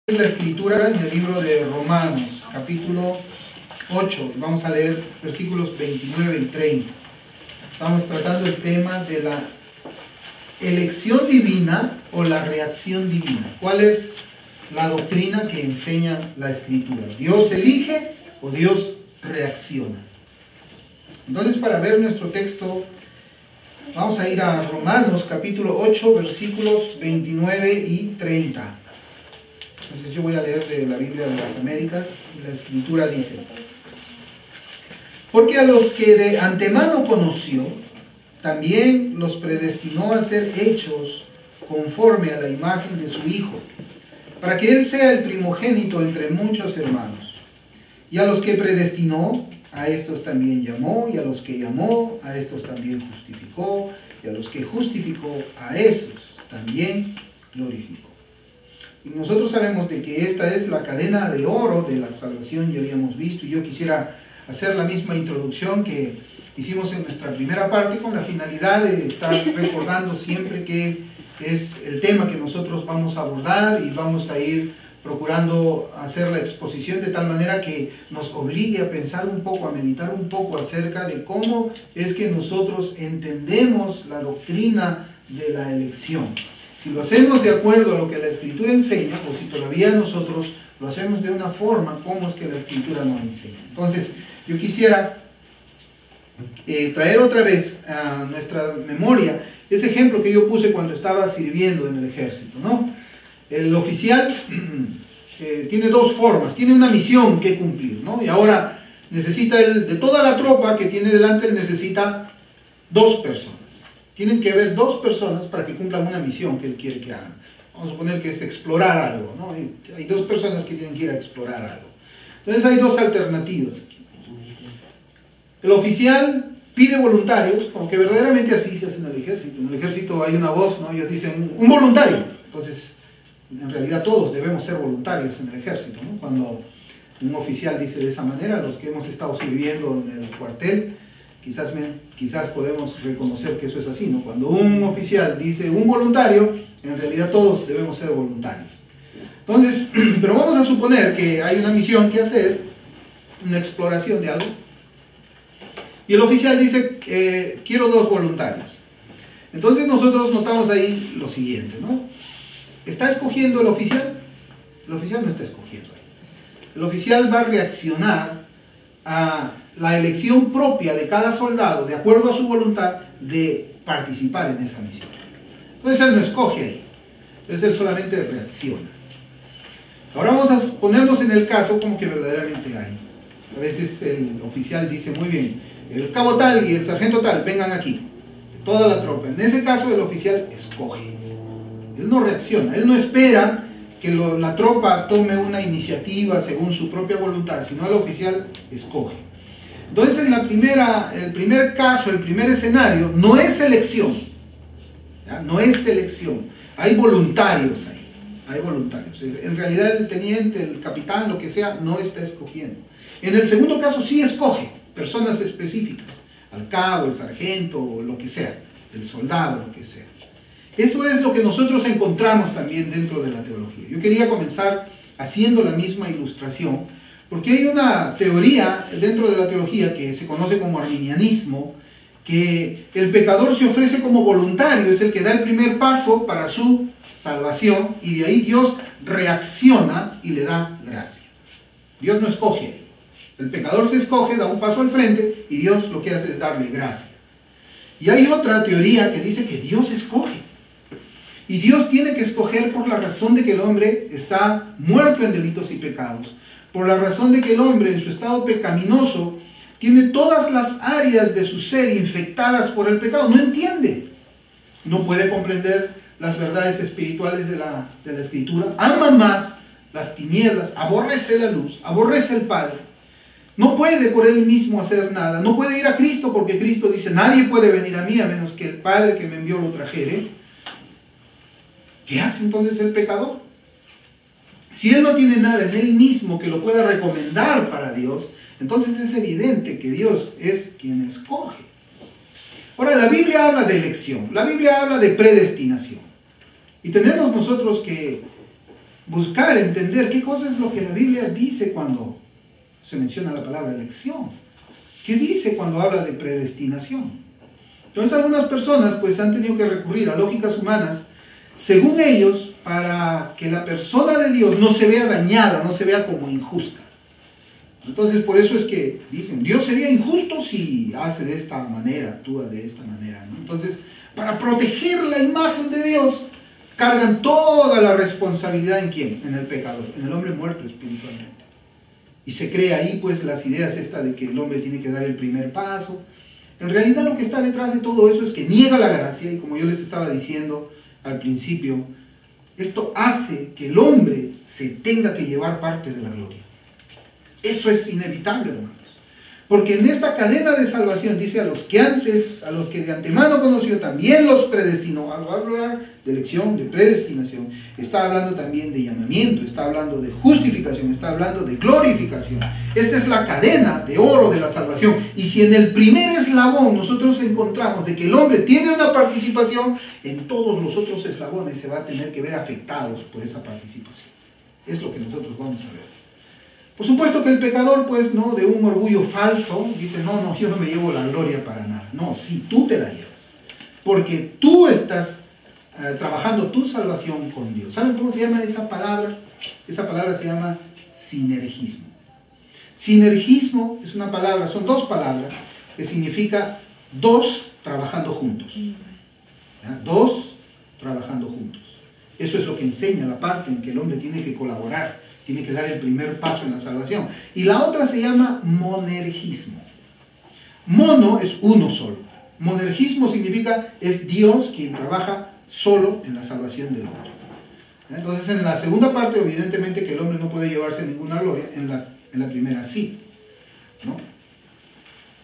La escritura en el libro de Romanos, capítulo 8, vamos a leer versículos 29 y 30. Estamos tratando el tema de la elección divina o la reacción divina. ¿Cuál es la doctrina que enseña la escritura? ¿Dios elige o Dios reacciona? Entonces, para ver nuestro texto, vamos a ir a Romanos, capítulo 8, versículos 29 y 30. Entonces yo voy a leer de la Biblia de las Américas y la escritura dice: porque a los que de antemano conoció, también los predestinó a ser hechos conforme a la imagen de su Hijo, para que Él sea el primogénito entre muchos hermanos. Y a los que predestinó, a estos también llamó, y a los que llamó, a estos también justificó, y a los que justificó, a esos también glorificó. Y nosotros sabemos de que esta es la cadena de oro de la salvación, ya habíamos visto, y yo quisiera hacer la misma introducción que hicimos en nuestra primera parte, con la finalidad de estar recordando siempre que es el tema que nosotros vamos a abordar, y vamos a ir procurando hacer la exposición de tal manera que nos obligue a pensar un poco, a meditar un poco acerca de cómo es que nosotros entendemos la doctrina de la elección. Si lo hacemos de acuerdo a lo que la Escritura enseña, o si todavía nosotros lo hacemos de una forma, ¿cómo es que la Escritura nos enseña? Entonces, yo quisiera traer otra vez a nuestra memoria ese ejemplo que yo puse cuando estaba sirviendo en el ejército, ¿no? El oficial tiene dos formas, tiene una misión que cumplir, ¿no? Y ahora necesita de toda la tropa que tiene delante, él necesita dos personas. Tienen que haber dos personas para que cumplan una misión que él quiere que hagan. Vamos a suponer que es explorar algo, ¿no? Hay dos personas que tienen que ir a explorar algo. Entonces hay dos alternativas aquí. El oficial pide voluntarios, como que verdaderamente así se hace en el ejército. En el ejército hay una voz, ¿no? Ellos dicen, un voluntario. Entonces, en realidad todos debemos ser voluntarios en el ejército, ¿no? Cuando un oficial dice de esa manera, los que hemos estado sirviendo en el cuartel, quizás podemos reconocer que eso es así, ¿no? Cuando un oficial dice un voluntario, en realidad todos debemos ser voluntarios. Entonces, pero vamos a suponer que hay una misión que hacer, una exploración de algo, y el oficial dice, quiero dos voluntarios. Entonces nosotros notamos ahí lo siguiente, ¿no? ¿Está escogiendo el oficial? El oficial no está escogiendo ahí. El oficial va a reaccionar a la elección propia de cada soldado, de acuerdo a su voluntad, de participar en esa misión. Entonces él no escoge ahí, entonces él solamente reacciona. Ahora vamos a ponernos en el caso como que verdaderamente hay. A veces el oficial dice, muy bien, el cabo tal y el sargento tal, vengan aquí, toda la tropa. En ese caso el oficial escoge, él no reacciona, él no espera que la tropa tome una iniciativa según su propia voluntad, sino el oficial escoge. Entonces, el primer caso, el primer escenario, no es selección, ¿ya? No es selección, hay voluntarios ahí, hay voluntarios. En realidad el teniente, el capitán, lo que sea, no está escogiendo. En el segundo caso sí escoge personas específicas, al cabo, el sargento, o lo que sea, el soldado, lo que sea. Eso es lo que nosotros encontramos también dentro de la teología. Yo quería comenzar haciendo la misma ilustración, porque hay una teoría dentro de la teología que se conoce como arminianismo, que el pecador se ofrece como voluntario, es el que da el primer paso para su salvación, y de ahí Dios reacciona y le da gracia. Dios no escoge ahí. El pecador se escoge, da un paso al frente, y Dios lo que hace es darle gracia. Y hay otra teoría que dice que Dios escoge. Y Dios tiene que escoger por la razón de que el hombre está muerto en delitos y pecados, por la razón de que el hombre en su estado pecaminoso tiene todas las áreas de su ser infectadas por el pecado, no entiende, no puede comprender las verdades espirituales de la Escritura, ama más las tinieblas, aborrece la luz, aborrece el Padre, no puede por él mismo hacer nada, no puede ir a Cristo porque Cristo dice, nadie puede venir a mí a menos que el Padre que me envió lo trajere. ¿Qué hace entonces el pecador? Si él no tiene nada en él mismo que lo pueda recomendar para Dios, entonces es evidente que Dios es quien escoge. Ahora, la Biblia habla de elección, la Biblia habla de predestinación. Y tenemos nosotros que buscar, entender qué cosa es lo que la Biblia dice cuando se menciona la palabra elección. ¿Qué dice cuando habla de predestinación? Entonces algunas personas pues han tenido que recurrir a lógicas humanas, según ellos, para que la persona de Dios no se vea dañada, no se vea como injusta. Entonces por eso es que dicen, Dios sería injusto si hace de esta manera, actúa de esta manera, ¿no? Entonces, para proteger la imagen de Dios, cargan toda la responsabilidad ¿en quién? En el pecador, en el hombre muerto espiritualmente. Y se crea ahí pues las ideas de que el hombre tiene que dar el primer paso. En realidad lo que está detrás de todo eso es que niega la gracia, y como yo les estaba diciendo al principio, esto hace que el hombre se tenga que llevar parte de la gloria. Eso es inevitable, hermanos. Porque en esta cadena de salvación dice a los que de antemano conoció, también los predestinó. Al hablar de elección, de predestinación, está hablando también de llamamiento, está hablando de justificación, está hablando de glorificación. Esta es la cadena de oro de la salvación. Y si en el primer eslabón nosotros encontramos de que el hombre tiene una participación, en todos los otros eslabones se va a tener que ver afectados por esa participación. Es lo que nosotros vamos a ver. Por supuesto que el pecador, pues, ¿no?, de un orgullo falso, dice, no, yo no me llevo la gloria para nada. No, sí, tú te la llevas. Porque tú estás trabajando tu salvación con Dios. ¿Saben cómo se llama esa palabra? Esa palabra se llama sinergismo. Sinergismo es una palabra, son dos palabras, que significa dos trabajando juntos. ¿Ya? Dos trabajando juntos. Eso es lo que enseña la parte en que el hombre tiene que colaborar. Tiene que dar el primer paso en la salvación. Y la otra se llama monergismo. Mono es uno solo. Monergismo significa es Dios quien trabaja solo en la salvación del hombre. Entonces en la segunda parte evidentemente que el hombre no puede llevarse ninguna gloria, en la primera sí, ¿no?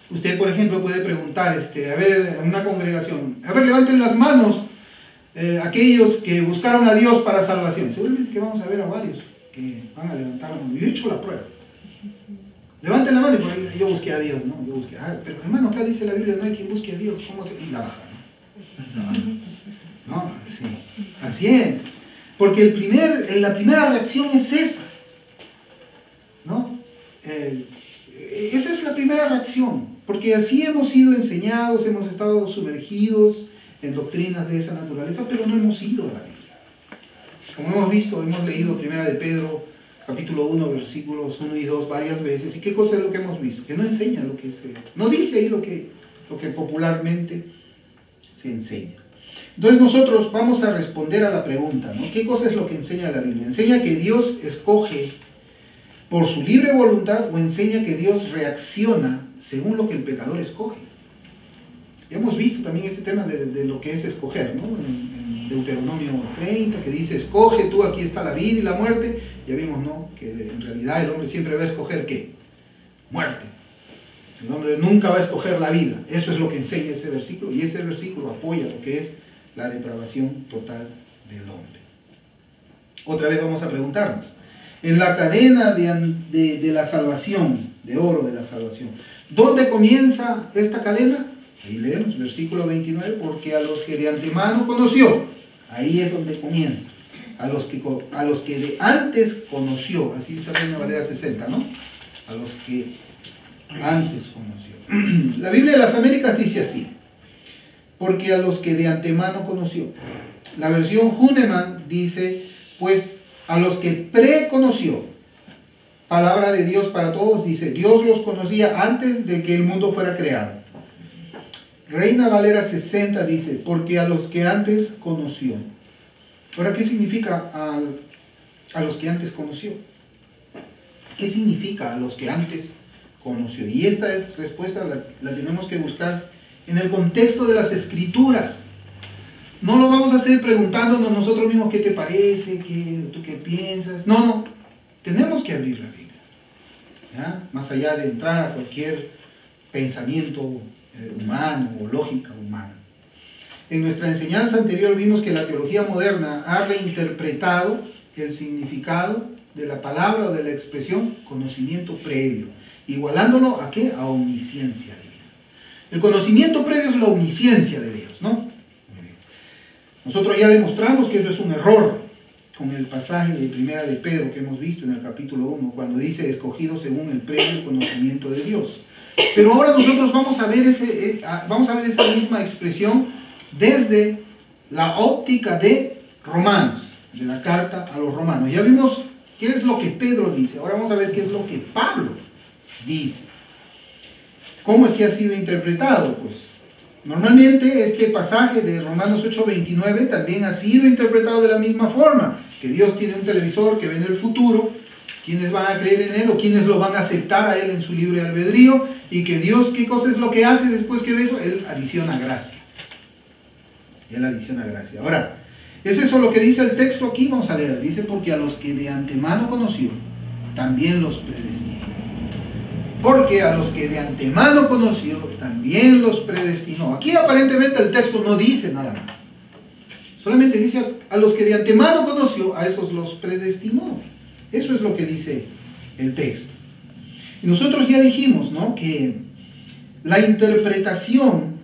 Usted por ejemplo puede preguntar, a ver, en una congregación, a ver, levanten las manos aquellos que buscaron a Dios para salvación. Seguramente que vamos a ver a varios que van a levantar la mano. Yo he hecho la prueba. Levanten la mano y por ahí, yo busqué a Dios, ¿no? Yo busqué, pero hermano, acá dice la Biblia, no hay quien busque a Dios. ¿Cómo se...? Y la baja, ¿no? ¿No? Sí. Así es. Porque la primera reacción es esa, ¿no? Esa es la primera reacción. Porque así hemos sido enseñados, hemos estado sumergidos en doctrinas de esa naturaleza, pero no hemos ido a la Biblia. Como hemos visto, hemos leído Primera de Pedro, capítulo 1, versículos 1 y 2 varias veces. ¿Y qué cosa es lo que hemos visto? Que no enseña lo que es, no dice ahí lo que popularmente se enseña. Entonces nosotros vamos a responder a la pregunta, ¿no? ¿Qué cosa es lo que enseña la Biblia? ¿Enseña que Dios escoge por su libre voluntad o enseña que Dios reacciona según lo que el pecador escoge? Ya hemos visto también este tema de lo que es escoger, ¿no? En Deuteronomio 30, que dice, escoge tú, aquí está la vida y la muerte. Ya vimos, ¿no?, que en realidad el hombre siempre va a escoger ¿qué? Muerte. El hombre nunca va a escoger la vida. Eso es lo que enseña ese versículo, y ese versículo apoya lo que es la depravación total del hombre. Otra vez vamos a preguntarnos, en la cadena de la salvación, de oro de la salvación, ¿dónde comienza esta cadena? Ahí leemos, versículo 29, porque a los que de antemano conoció, ahí es donde comienza, a los que de antes conoció, así dice Reina Valera 60, ¿no? A los que antes conoció. La Biblia de las Américas dice así, porque a los que de antemano conoció. La versión Hünemann dice, pues a los que preconoció. Palabra de Dios para todos, dice, Dios los conocía antes de que el mundo fuera creado. Reina Valera 60 dice, porque a los que antes conoció. Ahora, ¿qué significa a los que antes conoció? ¿Qué significa a los que antes conoció? Y esta respuesta la tenemos que buscar en el contexto de las Escrituras. No lo vamos a hacer preguntándonos nosotros mismos qué te parece, tú qué piensas. No, tenemos que abrir la Biblia, ¿ya? Más allá de entrar a cualquier pensamiento humano o lógica humana. En nuestra enseñanza anterior vimos que la teología moderna ha reinterpretado el significado de la palabra o de la expresión conocimiento previo, igualándolo ¿a qué? A omnisciencia divina. El conocimiento previo es la omnisciencia de Dios, ¿no? Muy bien. Nosotros ya demostramos que eso es un error. con el pasaje de Primera de Pedro que hemos visto en el capítulo 1, cuando dice escogidos según el previo conocimiento de Dios. Pero ahora nosotros vamos a ver esa misma expresión desde la óptica de Romanos, de la carta a los romanos. Ya vimos qué es lo que Pedro dice, ahora vamos a ver qué es lo que Pablo dice. ¿Cómo es que ha sido interpretado? Pues normalmente este pasaje de Romanos 8:29 también ha sido interpretado de la misma forma, que Dios tiene un televisor que ve en el futuro, quienes van a creer en Él o quienes lo van a aceptar a Él en su libre albedrío, y que Dios, ¿qué cosa es lo que hace después que ve eso? Él adiciona gracia. Él adiciona gracia. Ahora, ¿es eso lo que dice el texto aquí? Vamos a leer. Dice, porque a los que de antemano conoció, también los predestinó. Porque a los que de antemano conoció, también los predestinó. Aquí aparentemente el texto no dice nada más. Solamente dice a los que de antemano conoció, a esos los predestinó. Eso es lo que dice el texto. Y nosotros ya dijimos, ¿no?, que la interpretación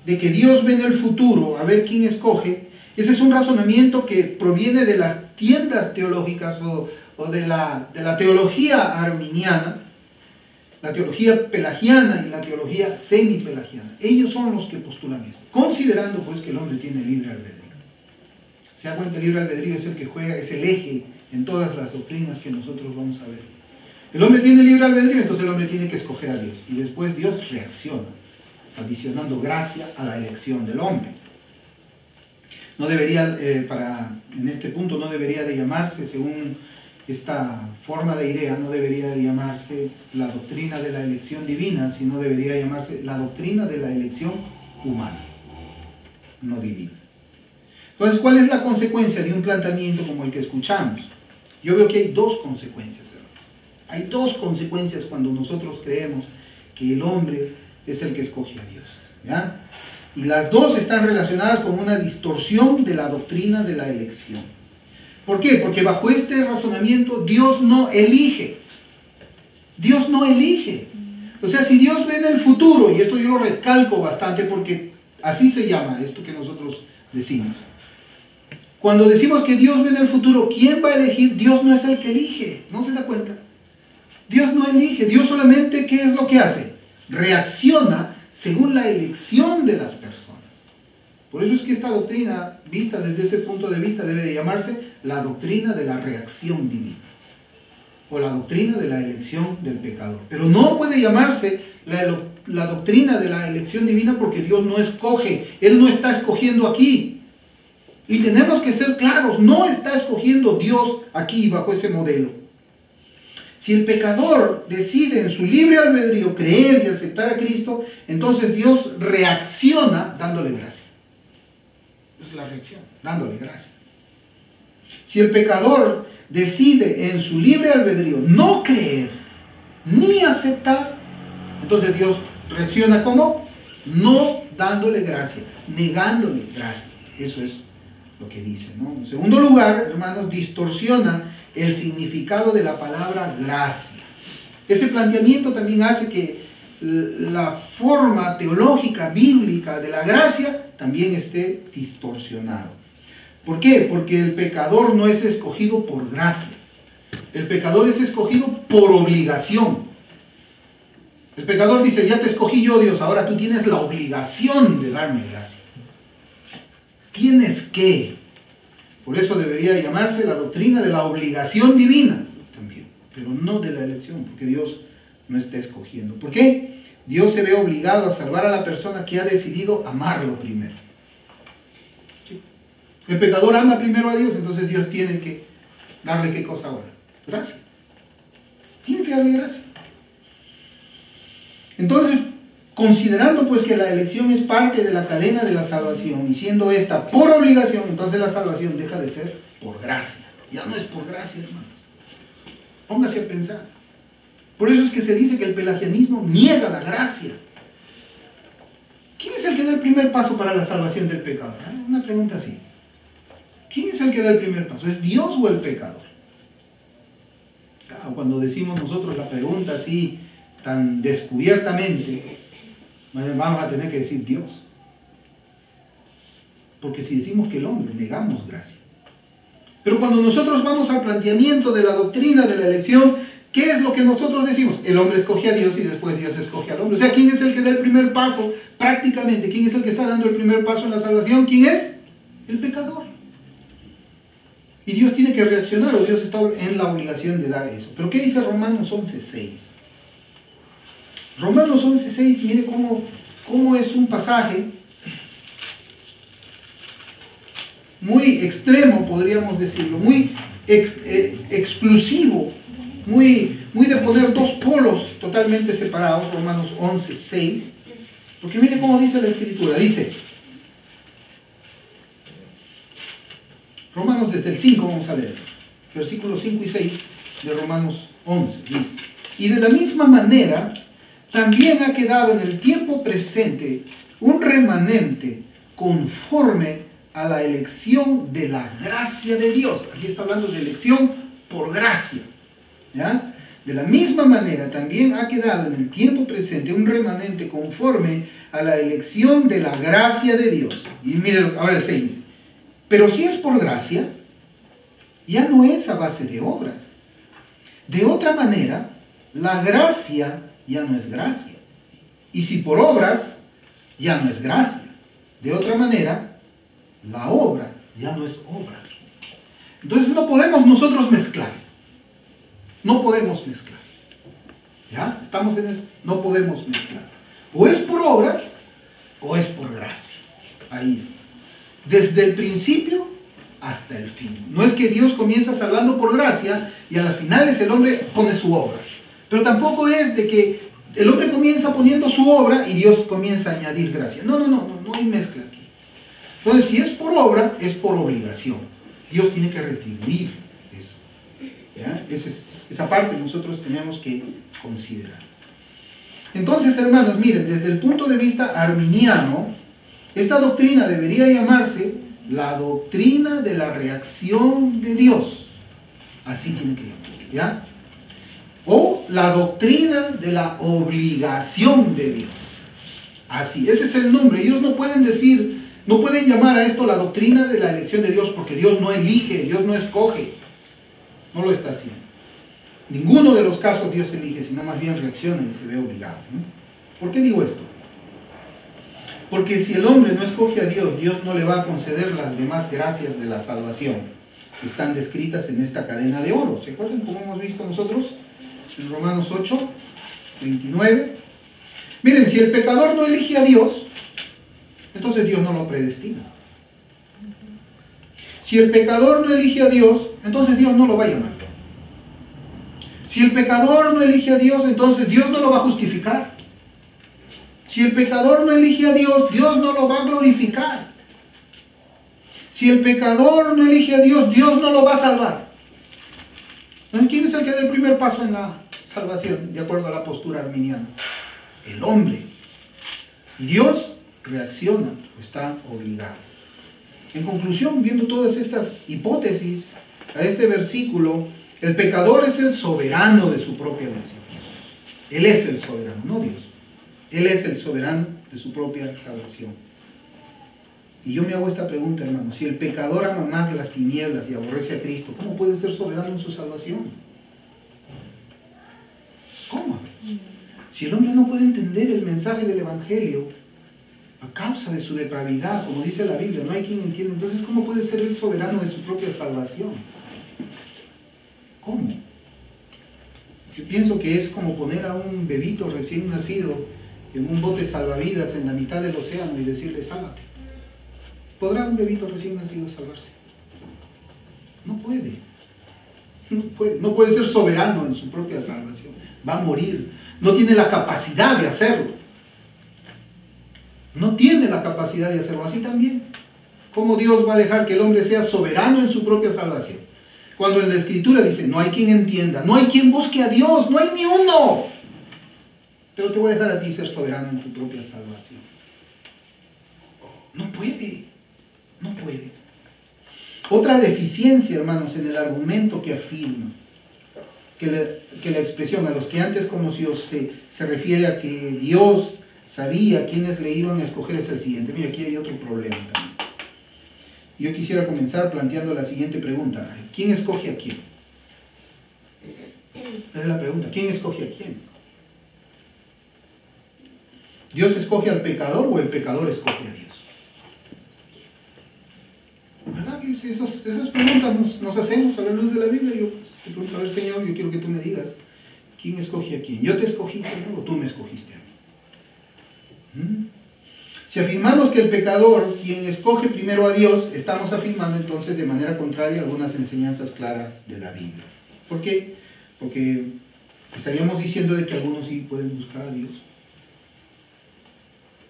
de que Dios ve en el futuro a ver quién escoge, ese es un razonamiento que proviene de las tiendas teológicas o de la teología arminiana, la teología pelagiana y la teología semipelagiana. Ellos son los que postulan esto, considerando pues que el hombre tiene libre albedrío. Se da cuenta, el libre albedrío es el que juega, es el eje en todas las doctrinas que nosotros vamos a ver. El hombre tiene libre albedrío, entonces el hombre tiene que escoger a Dios. Y después Dios reacciona, adicionando gracia a la elección del hombre. No debería, en este punto no debería de llamarse, según esta forma de idea, no debería de llamarse la doctrina de la elección divina, sino debería llamarse la doctrina de la elección humana, no divina. Entonces, ¿cuál es la consecuencia de un planteamiento como el que escuchamos? Yo veo que hay dos consecuencias, hermano. Hay dos consecuencias cuando nosotros creemos que el hombre es el que escoge a Dios, ¿ya? Y las dos están relacionadas con una distorsión de la doctrina de la elección. ¿Por qué? Porque bajo este razonamiento Dios no elige. Dios no elige. O sea, si Dios ve en el futuro, y esto yo lo recalco bastante porque así se llama esto que nosotros decimos. Cuando decimos que Dios ve en el futuro, ¿quién va a elegir? Dios no es el que elige. ¿No se da cuenta? Dios no elige. Dios solamente, ¿qué es lo que hace? Reacciona según la elección de las personas. Por eso es que esta doctrina, vista desde ese punto de vista, debe de llamarse la doctrina de la reacción divina, o la doctrina de la elección del pecador. Pero no puede llamarse la doctrina de la elección divina porque Dios no escoge, Él no está escogiendo aquí. Y tenemos que ser claros, no está escogiendo Dios aquí bajo ese modelo. Si el pecador decide en su libre albedrío creer y aceptar a Cristo, entonces Dios reacciona dándole gracia. Esa es la reacción, dándole gracia. Si el pecador decide en su libre albedrío no creer ni aceptar, entonces Dios reacciona ¿cómo? No dándole gracia, negándole gracia. Eso es lo que dice, ¿no? En segundo lugar, hermanos, distorsiona el significado de la palabra gracia. Ese planteamiento también hace que la forma teológica bíblica de la gracia también esté distorsionado. ¿Por qué? Porque el pecador no es escogido por gracia. El pecador es escogido por obligación. El pecador dice, ya te escogí yo, Dios, ahora tú tienes la obligación de darme gracia. Tienes que. Por eso debería llamarse la doctrina de la obligación divina también, pero no de la elección, porque Dios no está escogiendo. ¿Por qué? Dios se ve obligado a salvar a la persona que ha decidido amarlo primero. ¿Sí? El pecador ama primero a Dios, entonces Dios tiene que darle ¿qué cosa ahora? Gracia. Tiene que darle gracia. Entonces, considerando pues que la elección es parte de la cadena de la salvación y siendo esta por obligación, entonces la salvación deja de ser por gracia. Ya no es por gracia, hermanos. Póngase a pensar. Por eso es que se dice que el pelagianismo niega la gracia. ¿Quién es el que da el primer paso para la salvación del pecador? Una pregunta así. ¿Quién es el que da el primer paso? ¿Es Dios o el pecador? Claro, cuando decimos nosotros la pregunta así tan descubiertamente, vamos a tener que decir Dios. Porque si decimos que el hombre, negamos gracia. Pero cuando nosotros vamos al planteamiento de la doctrina de la elección, ¿qué es lo que nosotros decimos? El hombre escoge a Dios y después Dios escoge al hombre. O sea, ¿quién es el que da el primer paso? Prácticamente, ¿quién es el que está dando el primer paso en la salvación? ¿Quién es? El pecador. Y Dios tiene que reaccionar, o Dios está en la obligación de dar eso. ¿Pero qué dice Romanos 11:6? Romanos 11:6, mire cómo es un pasaje muy extremo, podríamos decirlo, muy exclusivo, muy de poner dos polos totalmente separados. Romanos 11:6, porque mire cómo dice la Escritura. Dice, Romanos desde el 5 vamos a leer, versículos 5 y 6 de Romanos 11, dice, y de la misma manera también ha quedado en el tiempo presente un remanente conforme a la elección de la gracia de Dios. Aquí está hablando de elección por gracia, ¿ya? De la misma manera también ha quedado en el tiempo presente un remanente conforme a la elección de la gracia de Dios. Y miren, ahora el 6 dice, pero si es por gracia, ya no es a base de obras. De otra manera, la gracia ya no es gracia. Y si por obras, ya no es gracia. De otra manera, la obra ya no es obra. Entonces no podemos nosotros mezclar. No podemos mezclar. ¿Ya? Estamos en eso. No podemos mezclar. O es por obras, o es por gracia. Ahí está. Desde el principio hasta el fin. No es que Dios comienza salvando por gracia y a la final el hombre pone su obra. Pero tampoco es de que el hombre comienza poniendo su obra y Dios comienza a añadir gracia. No hay mezcla aquí. Entonces, si es por obra, es por obligación. Dios tiene que retribuir eso. ¿Ya? Esa parte nosotros tenemos que considerar. Entonces, hermanos, miren, desde el punto de vista arminiano, esta doctrina debería llamarse la doctrina de la reacción de Dios. Así tiene que llamarse, ¿ya? O la doctrina de la obligación de Dios. Así, ese es el nombre. Ellos no pueden decir, no pueden llamar a esto la doctrina de la elección de Dios, porque Dios no elige, Dios no escoge. No lo está haciendo. Ninguno de los casos Dios elige, sino más bien reacciona y se ve obligado, ¿no? ¿Por qué digo esto? Porque si el hombre no escoge a Dios, Dios no le va a conceder las demás gracias de la salvación que están descritas en esta cadena de oro. ¿Se acuerdan cómo hemos visto nosotros en Romanos 8, 29? Miren, si el pecador no elige a Dios, entonces Dios no lo predestina. Si el pecador no elige a Dios, entonces Dios no lo va a llamar. Si el pecador no elige a Dios, entonces Dios no lo va a justificar. Si el pecador no elige a Dios, Dios no lo va a glorificar. Si el pecador no elige a Dios, Dios no lo va a salvar. Entonces, ¿quién es el que da el primer paso en la salvación, de acuerdo a la postura arminiana? El hombre. Dios reacciona, está obligado. En conclusión, viendo todas estas hipótesis, a este versículo, el pecador es el soberano de su propia elección. Él es el soberano, no Dios. Él es el soberano de su propia salvación. Y yo me hago esta pregunta, hermano. Si el pecador ama más las tinieblas y aborrece a Cristo, ¿cómo puede ser soberano en su salvación? ¿Cómo? Si el hombre no puede entender el mensaje del Evangelio a causa de su depravidad, como dice la Biblia, no hay quien entienda, entonces ¿cómo puede ser él soberano de su propia salvación? ¿Cómo? Yo pienso que es como poner a un bebito recién nacido en un bote salvavidas en la mitad del océano y decirle, sálvate. ¿Podrá un bebito recién nacido salvarse? No puede. No puede ser soberano en su propia salvación. Va a morir. No tiene la capacidad de hacerlo. No tiene la capacidad de hacerlo. Así también. ¿Cómo Dios va a dejar que el hombre sea soberano en su propia salvación? Cuando en la Escritura dice, no hay quien entienda, no hay quien busque a Dios, no hay ni uno. Pero te voy a dejar a ti ser soberano en tu propia salvación. No puede. No puede. Otra deficiencia, hermanos, en el argumento que afirma que la expresión a los que antes conoció se refiere a que Dios sabía quiénes le iban a escoger es el siguiente. Mira, aquí hay otro problema también. Yo quisiera comenzar planteando la siguiente pregunta. ¿Quién escoge a quién? Esa es la pregunta. ¿Quién escoge a quién? ¿Dios escoge al pecador o el pecador escoge a Dios? ¿Verdad que esas preguntas nos hacemos a la luz de la Biblia? Yo te pregunto, a ver, Señor, yo quiero que tú me digas, ¿quién escoge a quién? ¿Yo te escogí, Señor, o tú me escogiste a mí? Si afirmamos que el pecador, quien escoge primero a Dios, estamos afirmando entonces de manera contraria algunas enseñanzas claras de la Biblia. ¿Por qué? Porque estaríamos diciendo de que algunos sí pueden buscar a Dios.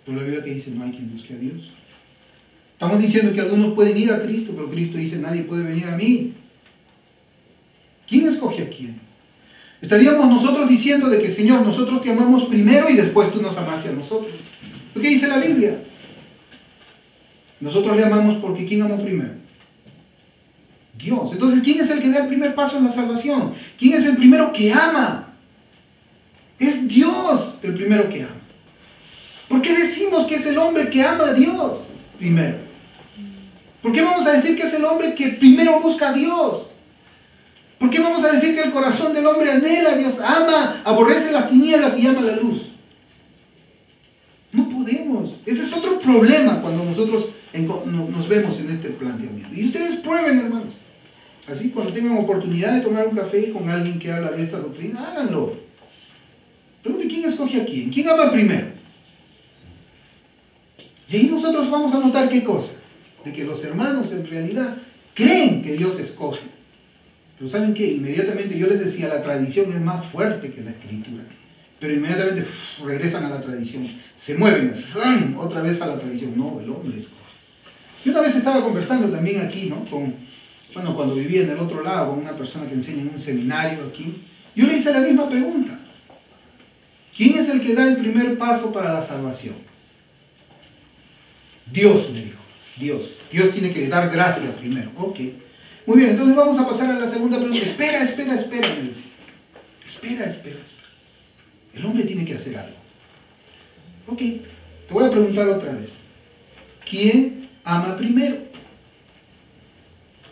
Pero la Biblia que dice, no hay quien busque a Dios. Estamos diciendo que algunos pueden ir a Cristo, pero Cristo dice, nadie puede venir a mí. ¿Quién escoge a quién? Estaríamos nosotros diciendo de que, Señor, nosotros te amamos primero y después tú nos amaste a nosotros. ¿Lo que dice la Biblia? Nosotros le amamos porque ¿quién amó primero? Dios. Entonces, ¿quién es el que da el primer paso en la salvación? ¿Quién es el primero que ama? Es Dios el primero que ama. ¿Por qué decimos que es el hombre que ama a Dios primero? ¿Por qué vamos a decir que es el hombre que primero busca a Dios? ¿Por qué vamos a decir que el corazón del hombre anhela a Dios, ama, aborrece las tinieblas y ama la luz? No podemos. Ese es otro problema cuando nosotros nos vemos en este planteamiento. Y ustedes prueben, hermanos. Así, cuando tengan oportunidad de tomar un café con alguien que habla de esta doctrina, háganlo. Pregunte, ¿quién escoge a quién? ¿Quién ama primero? Y ahí nosotros vamos a notar qué cosa. De que los hermanos en realidad creen que Dios escoge. Pero ¿saben qué? Inmediatamente yo les decía, la tradición es más fuerte que la escritura. Pero inmediatamente regresan a la tradición. Se mueven, otra vez a la tradición. No, el hombre escoge. Yo una vez estaba conversando también aquí, ¿no? Cuando vivía en el otro lado, con una persona que enseña en un seminario aquí. Yo le hice la misma pregunta. ¿Quién es el que da el primer paso para la salvación? Dios, me dijo. Dios. Dios tiene que dar gracia primero. Ok. Muy bien, entonces vamos a pasar a la segunda pregunta. Espera, me dice. Espera. El hombre tiene que hacer algo. Ok, te voy a preguntar otra vez. ¿Quién ama primero?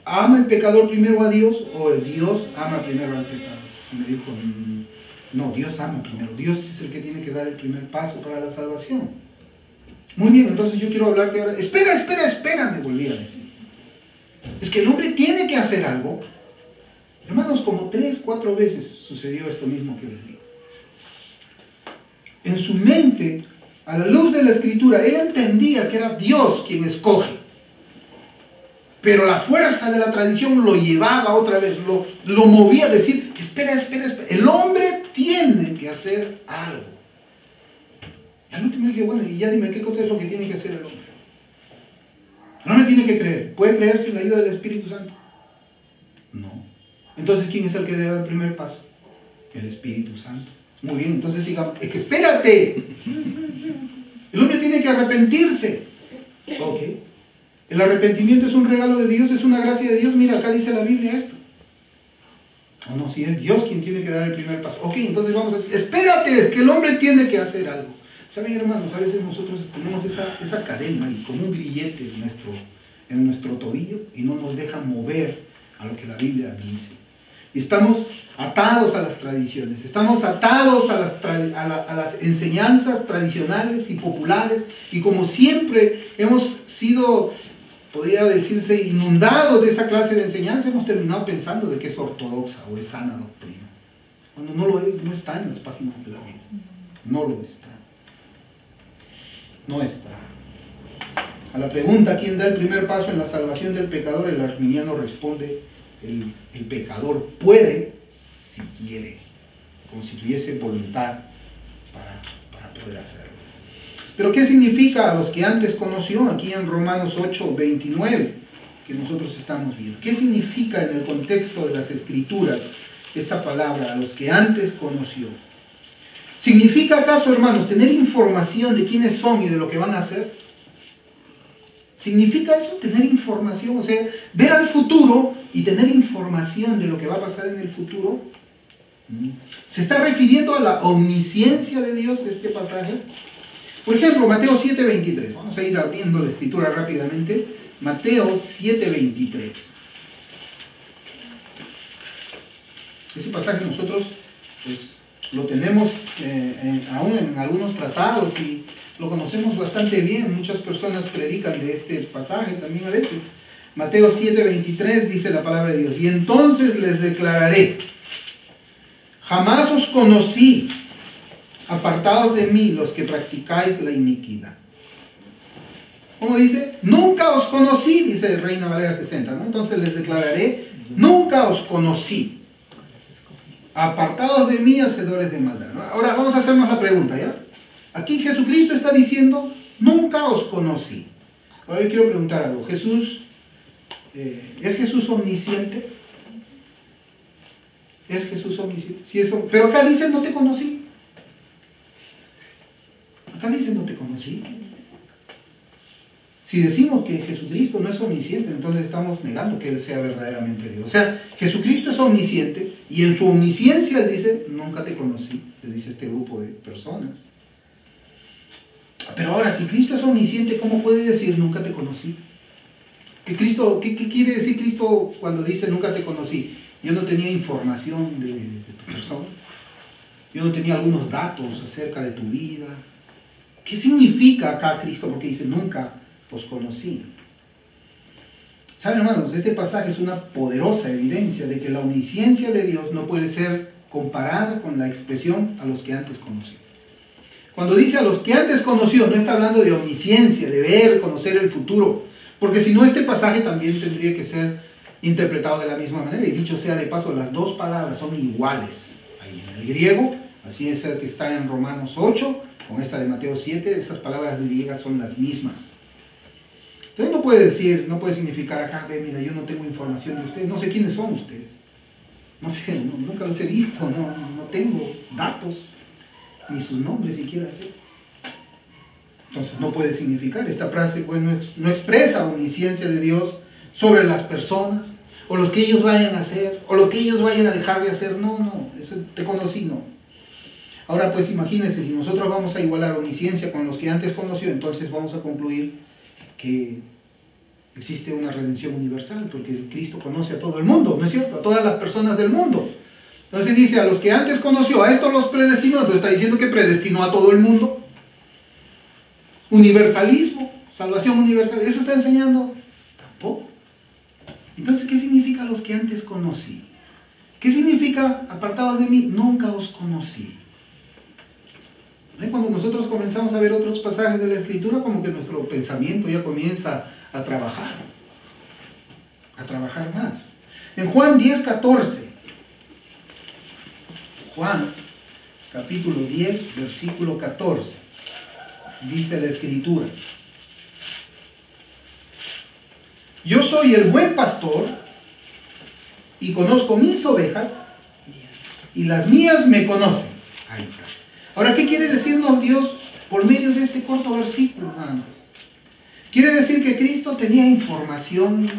¿Ama el pecador primero a Dios o Dios ama primero al pecador? Y me dijo, no, Dios ama primero. Dios es el que tiene que dar el primer paso para la salvación. Muy bien, entonces yo quiero hablarte ahora. Espera, me volví a decir. Es que el hombre tiene que hacer algo. Hermanos, como 3, 4 veces sucedió esto mismo que les digo. En su mente, a la luz de la Escritura, él entendía que era Dios quien escoge. Pero la fuerza de la tradición lo llevaba otra vez, lo movía a decir, espera. El hombre tiene que hacer algo. Y al último dije, bueno, y ya dime, ¿qué cosa es lo que tiene que hacer el hombre? El hombre tiene que creer. ¿Puede creer sin la ayuda del Espíritu Santo? No. Entonces, ¿quién es el que debe dar el primer paso? El Espíritu Santo. Muy bien, entonces digamos, es que espérate. El hombre tiene que arrepentirse. Ok. El arrepentimiento es un regalo de Dios, es una gracia de Dios. Mira, acá dice la Biblia esto. O no, si es Dios quien tiene que dar el primer paso. Ok, entonces vamos a decir, espérate, que el hombre tiene que hacer algo. ¿Saben, hermanos? A veces nosotros tenemos esa cadena y como un grillete en nuestro tobillo y no nos deja mover a lo que la Biblia dice. Y estamos atados a las tradiciones, estamos atados a las enseñanzas tradicionales y populares, y como siempre hemos sido, podría decirse, inundados de esa clase de enseñanza, hemos terminado pensando de que es ortodoxa o es sana doctrina, cuando no lo es, no está en las páginas de la Biblia, no lo está, no está. A la pregunta, ¿quién da el primer paso en la salvación del pecador?, el arminiano responde, el pecador puede, si quiere, como si tuviese voluntad para poder hacerlo. Pero ¿qué significa a los que antes conoció? Aquí en Romanos 8:29, que nosotros estamos viendo. ¿Qué significa en el contexto de las Escrituras esta palabra, a los que antes conoció? ¿Significa acaso, hermanos, tener información de quiénes son y de lo que van a hacer? ¿Significa eso, tener información? O sea, ver al futuro y tener información de lo que va a pasar en el futuro. ¿Se está refiriendo a la omnisciencia de Dios este pasaje? Por ejemplo, Mateo 7:23. Vamos a ir abriendo la escritura rápidamente. Mateo 7:23. Ese pasaje nosotros pues, lo tenemos aún en algunos tratados y lo conocemos bastante bien. Muchas personas predican de este pasaje también a veces. Mateo 7:23 dice la palabra de Dios: y entonces les declararé, jamás os conocí, apartados de mí los que practicáis la iniquidad. ¿Cómo dice? Nunca os conocí, dice Reina Valera 60, ¿no? Entonces les declararé, nunca os conocí, apartados de mí, hacedores de maldad. Ahora vamos a hacernos la pregunta, ¿ya? Aquí Jesucristo está diciendo, nunca os conocí. Ahora yo quiero preguntar algo. Jesús, ¿es Jesús omnisciente? ¿Es Jesús omnisciente? Sí, eso. Pero acá dice, no te conocí. Acá dice, no te conocí. Si decimos que Jesucristo no es omnisciente, entonces estamos negando que Él sea verdaderamente Dios. O sea, Jesucristo es omnisciente y en su omnisciencia Él dice, nunca te conocí, le dice este grupo de personas. Pero ahora, si Cristo es omnisciente, ¿cómo puede decir nunca te conocí? ¿Qué quiere decir Cristo cuando dice nunca te conocí? Yo no tenía información de tu persona. Yo no tenía algunos datos acerca de tu vida. ¿Qué significa acá Cristo porque dice nunca os conocí? ¿Saben, hermanos? Este pasaje es una poderosa evidencia de que la omnisciencia de Dios no puede ser comparada con la expresión a los que antes conoció. Cuando dice a los que antes conoció, no está hablando de omnisciencia, de ver, conocer el futuro, porque si no, este pasaje también tendría que ser interpretado de la misma manera. Y dicho sea de paso, las dos palabras son iguales. Ahí en el griego, así es el que está en Romanos 8, con esta de Mateo 7, esas palabras griegas son las mismas. Entonces no puede decir, no puede significar acá, ve, mira, yo no tengo información de ustedes, no sé quiénes son ustedes. No sé, nunca los he visto, no tengo datos, ni sus nombres siquiera sé. Entonces no puede significar, esta frase pues no expresa omnisciencia de Dios sobre las personas, o los que ellos vayan a hacer, o lo que ellos vayan a dejar de hacer. No, eso te conocí, no. Ahora pues imagínense, si nosotros vamos a igualar omnisciencia con los que antes conoció, entonces vamos a concluir que existe una redención universal, porque Cristo conoce a todo el mundo, ¿no es cierto? A todas las personas del mundo. Entonces dice, a los que antes conoció, a estos los predestinó. Entonces está diciendo que predestinó a todo el mundo. Universalismo, salvación universal, ¿eso está enseñando? Tampoco. Entonces, ¿qué significa los que antes conocí? ¿Qué significa apartados de mí? Nunca os conocí. Cuando nosotros comenzamos a ver otros pasajes de la Escritura, como que nuestro pensamiento ya comienza a trabajar más. En Juan 10:14, Juan capítulo 10, versículo 14, dice la Escritura: yo soy el buen pastor y conozco mis ovejas y las mías me conocen. Ahí está. Ahora, ¿qué quiere decirnos Dios por medio de este corto versículo nada más? Quiere decir que Cristo tenía información,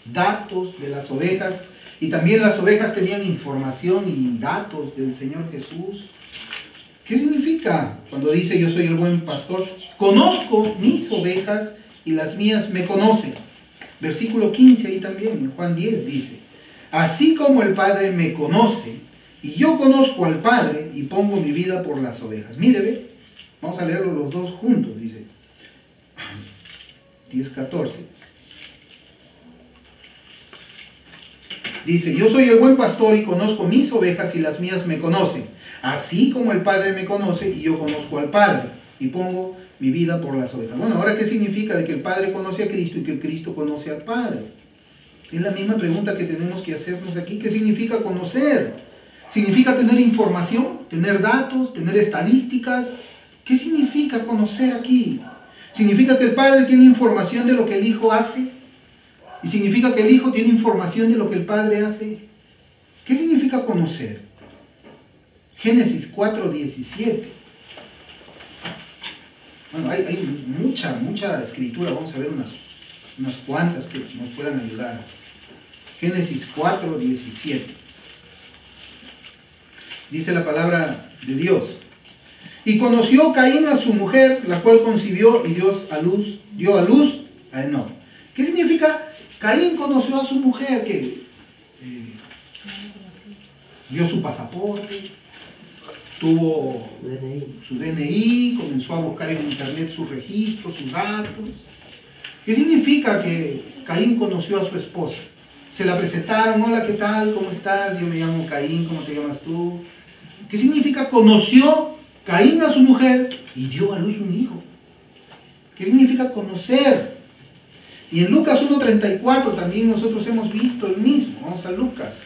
datos de las ovejas, y también las ovejas tenían información y datos del Señor Jesús. ¿Qué significa cuando dice yo soy el buen pastor? Conozco mis ovejas y las mías me conocen. Versículo 15 ahí también, en Juan 10 dice: así como el Padre me conoce, y yo conozco al Padre y pongo mi vida por las ovejas. Mire, ve, vamos a leerlo los dos juntos, dice 10:14. Dice, yo soy el buen pastor y conozco mis ovejas y las mías me conocen. Así como el Padre me conoce y yo conozco al Padre y pongo mi vida por las ovejas. Bueno, ahora, ¿qué significa de que el Padre conoce a Cristo y que Cristo conoce al Padre? Es la misma pregunta que tenemos que hacernos aquí. ¿Qué significa conocer? ¿Significa tener información, tener datos, tener estadísticas? ¿Qué significa conocer aquí? ¿Significa que el Padre tiene información de lo que el Hijo hace? ¿Y significa que el Hijo tiene información de lo que el Padre hace? ¿Qué significa conocer? Génesis 4:17. Bueno, hay mucha escritura, vamos a ver unas cuantas que nos puedan ayudar. Génesis 4:17. Dice la palabra de Dios: Y conoció Caín a su mujer, la cual concibió y dio a luz a Enoc. ¿Qué significa? Caín conoció a su mujer, que dio su pasaporte, tuvo su DNI, comenzó a buscar en internet sus registros, sus datos. ¿Qué significa que Caín conoció a su esposa? Se la presentaron: hola, ¿qué tal? ¿Cómo estás? Yo me llamo Caín, ¿cómo te llamas tú? ¿Qué significa? Conoció Caín a su mujer y dio a luz un hijo. ¿Qué significa conocer? Y en Lucas 1:34 también nosotros hemos visto el mismo. Vamos a Lucas,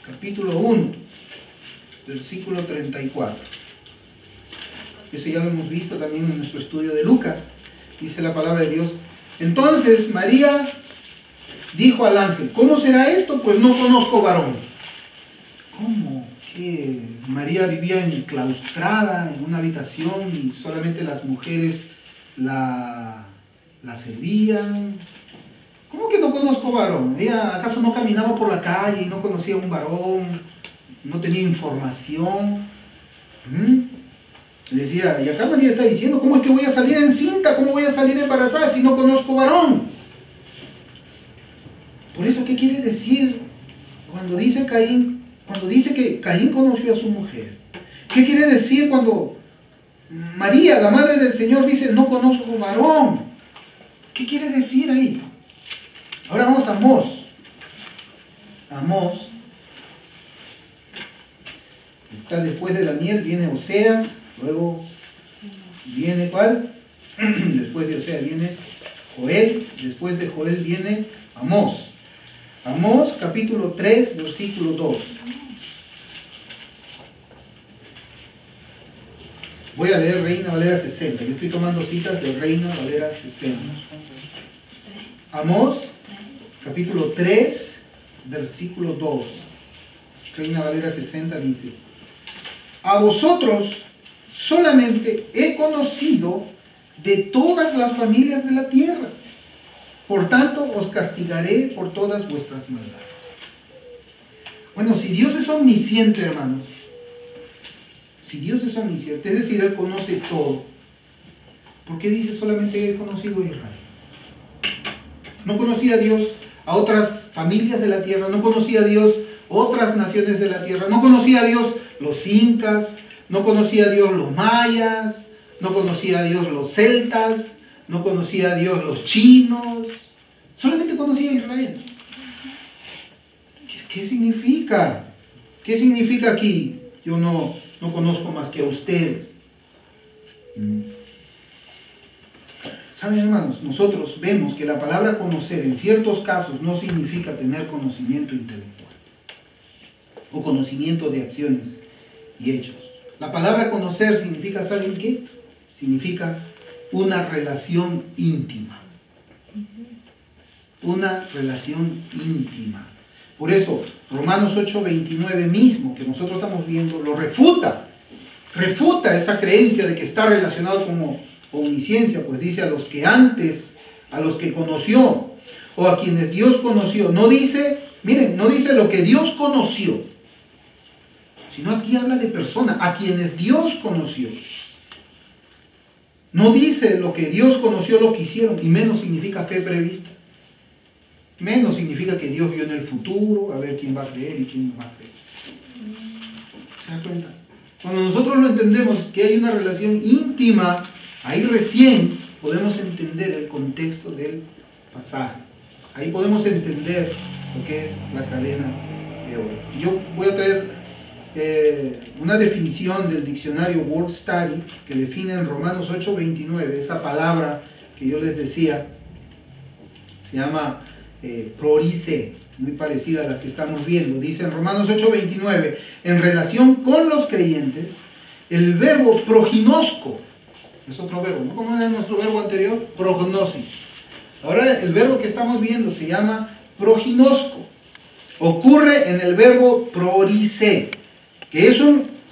capítulo 1, versículo 34. Eso ya lo hemos visto también en nuestro estudio de Lucas. Dice la palabra de Dios: entonces María dijo al ángel: ¿cómo será esto? Pues no conozco varón. ¿Cómo? ¿Qué? María vivía enclaustrada en una habitación y solamente las mujeres la servían. ¿Cómo que no conozco varón? ¿Ella acaso no caminaba por la calle y no conocía a un varón? ¿No tenía información? Decía, y acá María está diciendo: ¿cómo es que voy a salir encinta? ¿Cómo voy a salir embarazada si no conozco varón? Por eso, ¿qué quiere decir cuando dice Caín? Cuando dice que Caín conoció a su mujer. ¿Qué quiere decir cuando María, la madre del Señor, dice: no conozco varón? ¿Qué quiere decir ahí? Ahora vamos a Amós. Amós. Está después de Daniel, viene Oseas, luego viene ¿cuál? Después de Oseas viene Joel, después de Joel viene Amós. Amós capítulo 3, versículo 2. Voy a leer Reina Valera 60. Yo estoy tomando citas de Reina Valera 60. Amós capítulo 3, versículo 2. Reina Valera 60 dice: a vosotros solamente he conocido de todas las familias de la tierra. Por tanto, os castigaré por todas vuestras maldades. Bueno, si Dios es omnisciente, hermanos, si Dios es omnisciente, es decir, Él conoce todo, ¿por qué dice solamente he conocido a Israel? No conocía a Dios a otras familias de la tierra, no conocía a Dios otras naciones de la tierra, no conocía a Dios los incas, no conocía a Dios los mayas, no conocía a Dios los celtas, no conocía a Dios los chinos, solamente conocía a Israel. ¿Qué significa? ¿Qué significa aquí? Yo no conozco más que a ustedes. ¿Saben, hermanos? Nosotros vemos que la palabra conocer en ciertos casos no significa tener conocimiento intelectual o conocimiento de acciones y hechos. La palabra conocer significa, ¿saben qué? Significa una relación íntima. Una relación íntima. Por eso, Romanos 8:29 mismo, que nosotros estamos viendo, lo refuta. Refuta esa creencia de que está relacionado como omnisciencia, pues dice a los que antes, a los que conoció, o a quienes Dios conoció. No dice, miren, no dice lo que Dios conoció, sino aquí habla de personas, a quienes Dios conoció. No dice lo que Dios conoció, lo que hicieron, y menos significa fe prevista. Menos significa que Dios vio en el futuro a ver quién va a creer y quién no va a creer. ¿Se da cuenta? Cuando nosotros lo entendemos, que hay una relación íntima, ahí recién podemos entender el contexto del pasaje. Ahí podemos entender lo que es la cadena de oro. Yo voy a traer una definición del diccionario Word Study que define en Romanos 8:29, esa palabra que yo les decía, se llama prorice, muy parecida a la que estamos viendo. Dice en Romanos 8:29, en relación con los creyentes, el verbo proginosco, es otro verbo, ¿no? ¿Cómo era nuestro verbo anterior? Prognosis. Ahora el verbo que estamos viendo se llama proginosco. Ocurre en el verbo prorice, que es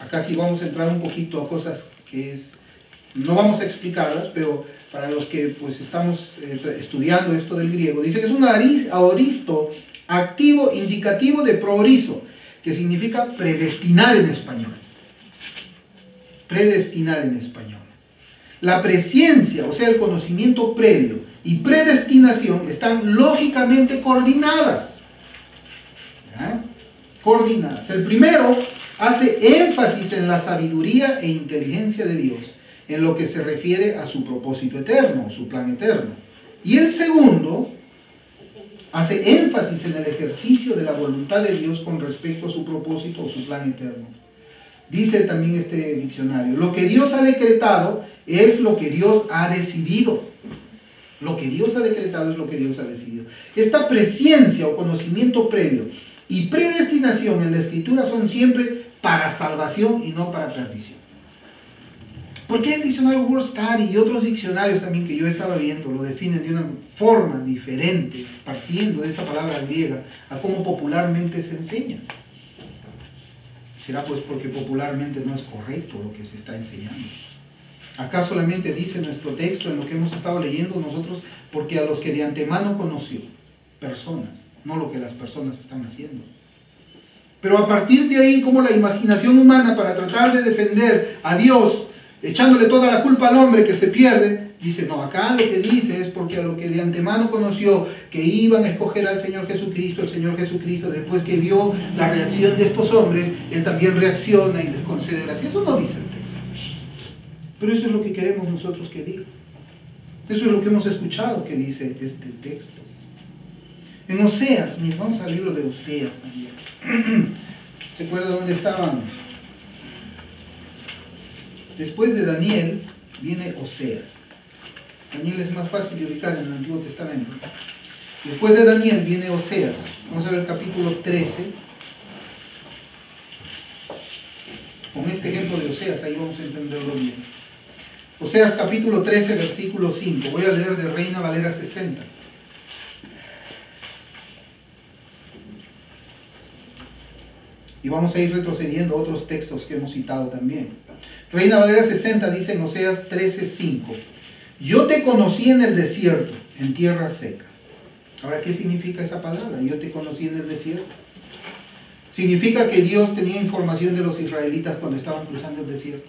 acá sí vamos a entrar un poquito a cosas que no vamos a explicarlas, pero para los que pues estamos estudiando esto del griego, dice que es un aoristo activo indicativo de proorizo, que significa predestinar en español. predestinar en español. La presciencia, o sea, el conocimiento previo, y predestinación están lógicamente coordinadas. ¿Ya? Coordinadas. El primero hace énfasis en la sabiduría e inteligencia de Dios, en lo que se refiere a su propósito eterno, su plan eterno. Y el segundo hace énfasis en el ejercicio de la voluntad de Dios con respecto a su propósito o su plan eterno. Dice también este diccionario, lo que Dios ha decretado es lo que Dios ha decidido. Lo que Dios ha decretado es lo que Dios ha decidido. Esta presciencia o conocimiento previo y predestinación en la Escritura son siempre para salvación y no para perdición. ¿Por qué el diccionario Word Study y otros diccionarios también que yo estaba viendo lo definen de una forma diferente, partiendo de esa palabra griega, a cómo popularmente se enseña? ¿Será pues porque popularmente no es correcto lo que se está enseñando? Acá solamente dice nuestro texto en lo que hemos estado leyendo nosotros, porque a los que de antemano conoció, personas, no lo que las personas están haciendo. Pero a partir de ahí, como la imaginación humana para tratar de defender a Dios, echándole toda la culpa al hombre que se pierde, dice, no, acá lo que dice es porque a lo que de antemano conoció que iban a escoger al Señor Jesucristo, el Señor Jesucristo, después que vio la reacción de estos hombres, Él también reacciona y les concede gracia. Eso no dice el texto. Pero eso es lo que queremos nosotros que diga. Eso es lo que hemos escuchado que dice este texto. En Oseas, miren, vamos al libro de Oseas también. ¿Se acuerda dónde estaban? Después de Daniel viene Oseas. Daniel es más fácil de ubicar en el Antiguo Testamento. Después de Daniel viene Oseas. Vamos a ver el capítulo 13. Con este ejemplo de Oseas, ahí vamos a entenderlo bien. Oseas capítulo 13, versículo 5. Voy a leer de Reina Valera 60. Y vamos a ir retrocediendo a otros textos que hemos citado también. Reina Valera 60 dice en Oseas 13, 5. Yo te conocí en el desierto, en tierra seca. Ahora, ¿qué significa esa palabra? Yo te conocí en el desierto. ¿Significa que Dios tenía información de los israelitas cuando estaban cruzando el desierto?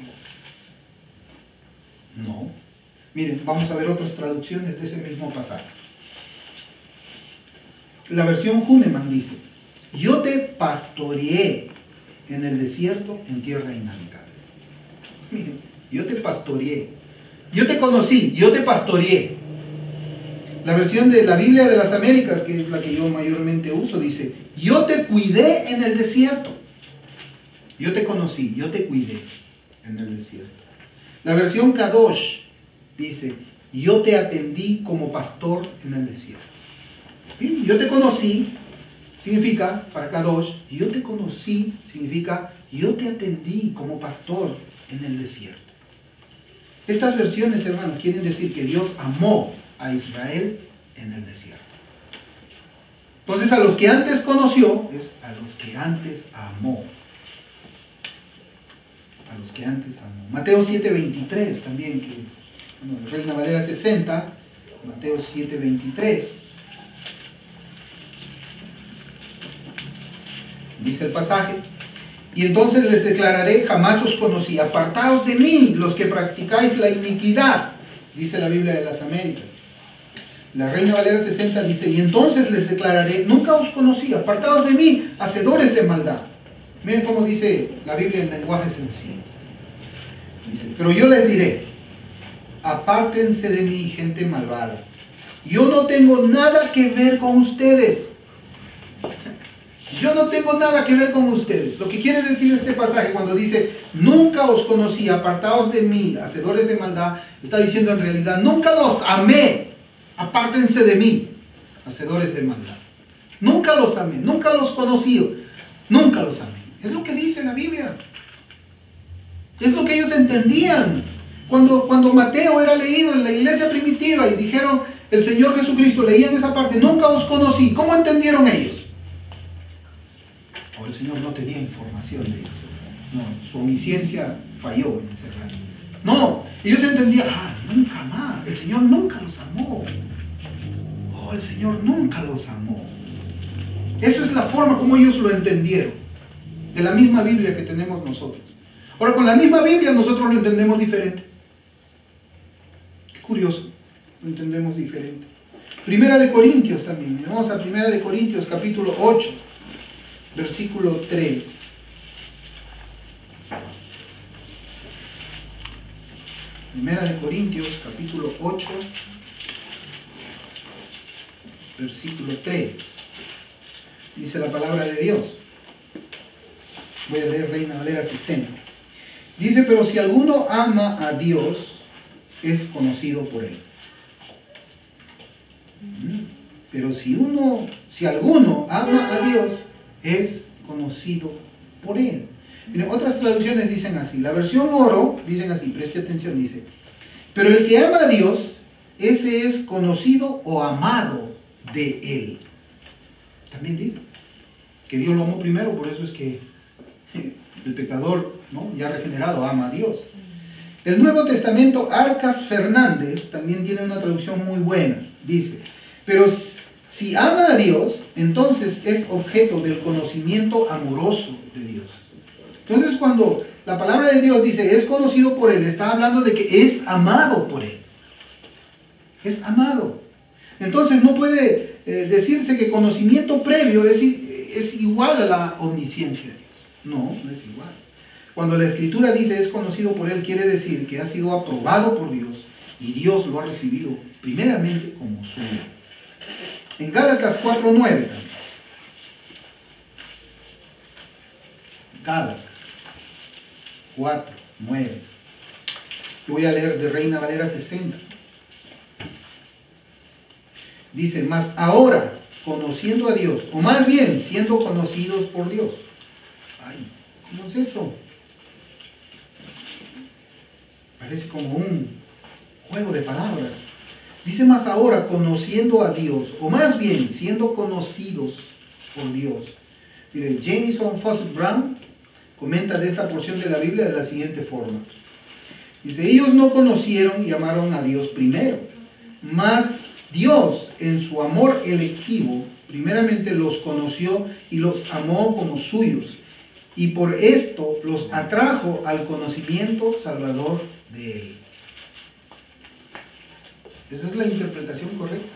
No. Miren, vamos a ver otras traducciones de ese mismo pasaje. La versión Huneman dice, yo te pastoreé en el desierto, en tierra inhabitable. Miren, yo te pastoreé. Yo te conocí, yo te pastoreé. La versión de la Biblia de las Américas, que es la que yo mayormente uso, dice, yo te cuidé en el desierto. Yo te conocí, yo te cuidé en el desierto. La versión Kadosh dice, yo te atendí como pastor en el desierto. ¿Sí? Yo te conocí, significa, para Kadosh, yo te conocí, significa, yo te atendí como pastor en el desierto. Estas versiones, hermanos, quieren decir que Dios amó a Israel en el desierto. Entonces, a los que antes conoció, es a los que antes amó. A los que antes amó. Mateo 7:23 también, que, bueno, Reina Valera 60, Mateo 7:23. Dice el pasaje, y entonces les declararé, jamás os conocí, apartaos de mí, los que practicáis la iniquidad, dice la Biblia de las Américas. La Reina Valera 60 dice, y entonces les declararé, nunca os conocí, apartaos de mí, hacedores de maldad. Miren cómo dice la Biblia en lenguaje sencillo. Dice, pero yo les diré, apártense de mí, gente malvada. Yo no tengo nada que ver con ustedes. Yo no tengo nada que ver con ustedes. Lo que quiere decir este pasaje cuando dice, nunca os conocí, apartaos de mí, hacedores de maldad, está diciendo en realidad, nunca los amé, apártense de mí, hacedores de maldad. Nunca los amé, nunca los conocí, nunca los amé. Es lo que dice la Biblia. Es lo que ellos entendían. Cuando Mateo era leído en la iglesia primitiva y dijeron, el Señor Jesucristo, leían esa parte, nunca os conocí. ¿Cómo entendieron ellos? O el Señor no tenía información de ellos. No, su omnisciencia falló en ese rato. No, ellos entendían, nunca más, el Señor nunca los amó. Oh, el Señor nunca los amó. Eso es la forma como ellos lo entendieron. De la misma Biblia que tenemos nosotros. Ahora, con la misma Biblia nosotros lo entendemos diferente. Qué curioso, lo entendemos diferente. Primera de Corintios también. Vamos a Primera de Corintios, capítulo 8, versículo 3. Primera de Corintios, capítulo 8, versículo 3. Dice la palabra de Dios. Voy a leer Reina Valera 60. Dice, pero si alguno ama a Dios, es conocido por él. Pero si alguno ama a Dios, es conocido por él. Miren, otras traducciones dicen así. La versión oro dicen así, preste atención, dice, pero el que ama a Dios, ese es conocido o amado de él. También dice que Dios lo amó primero, por eso es que el pecador, ¿no?, ya regenerado, ama a Dios. El Nuevo Testamento, Arcas Fernández, también tiene una traducción muy buena. Dice, pero si ama a Dios, entonces es objeto del conocimiento amoroso de Dios. Entonces, cuando la palabra de Dios dice, es conocido por él, está hablando de que es amado por él. Es amado. Entonces, no puede decirse que conocimiento previo es igual a la omnisciencia de Dios. No, no es igual. Cuando la Escritura dice es conocido por él, quiere decir que ha sido aprobado por Dios y Dios lo ha recibido primeramente como suyo. En Gálatas 4:9 también. Gálatas 4:9. Yo voy a leer de Reina Valera 60. Dice, mas ahora, conociendo a Dios, o más bien, siendo conocidos por Dios. Ay, ¿cómo es eso? Parece como un juego de palabras. Dice, más ahora, conociendo a Dios, o más bien, siendo conocidos por Dios. Mire, Jamieson Fausset Brown comenta de esta porción de la Biblia de la siguiente forma. Dice, ellos no conocieron y amaron a Dios primero, mas Dios, en su amor electivo, primeramente los conoció y los amó como suyos, y por esto los atrajo al conocimiento salvador de Él. Esa es la interpretación correcta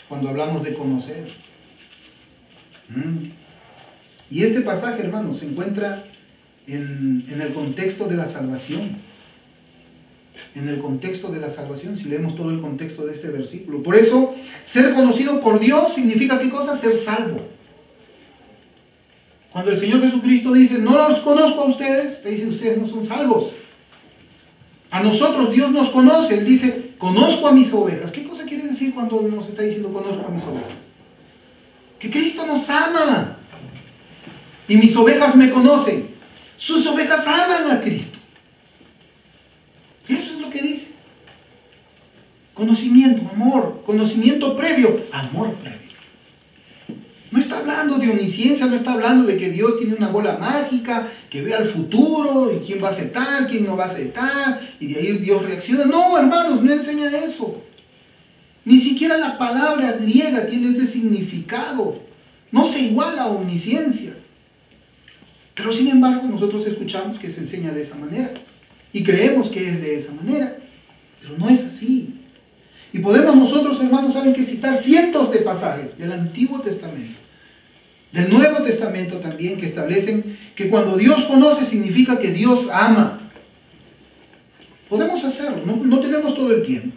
cuando hablamos de conocer. Y este pasaje, hermanos, se encuentra en el contexto de la salvación. En el contexto de la salvación, si leemos todo el contexto de este versículo. Por eso, ser conocido por Dios significa ¿qué cosa? Ser salvo. Cuando el Señor Jesucristo dice, no los conozco a ustedes, te dice, ustedes no son salvos. A nosotros Dios nos conoce, Él dice, conozco a mis ovejas. ¿Qué cosa quiere decir cuando nos está diciendo conozco a mis ovejas? Que Cristo nos ama. Y mis ovejas me conocen. Sus ovejas aman a Cristo. Eso es lo que dice. Conocimiento, amor, conocimiento previo, amor previo. No está hablando de omnisciencia, no está hablando de que Dios tiene una bola mágica, que ve al futuro, y quién va a aceptar, quién no va a aceptar, y de ahí Dios reacciona. No, hermanos, no enseña eso. Ni siquiera la palabra griega tiene ese significado. No se iguala a omnisciencia. Pero sin embargo, nosotros escuchamos que se enseña de esa manera. Y creemos que es de esa manera. Pero no es así. Y podemos nosotros, hermanos, saben que citar cientos de pasajes del Antiguo Testamento, del Nuevo Testamento también, que establecen que cuando Dios conoce significa que Dios ama. Podemos hacerlo, no tenemos todo el tiempo.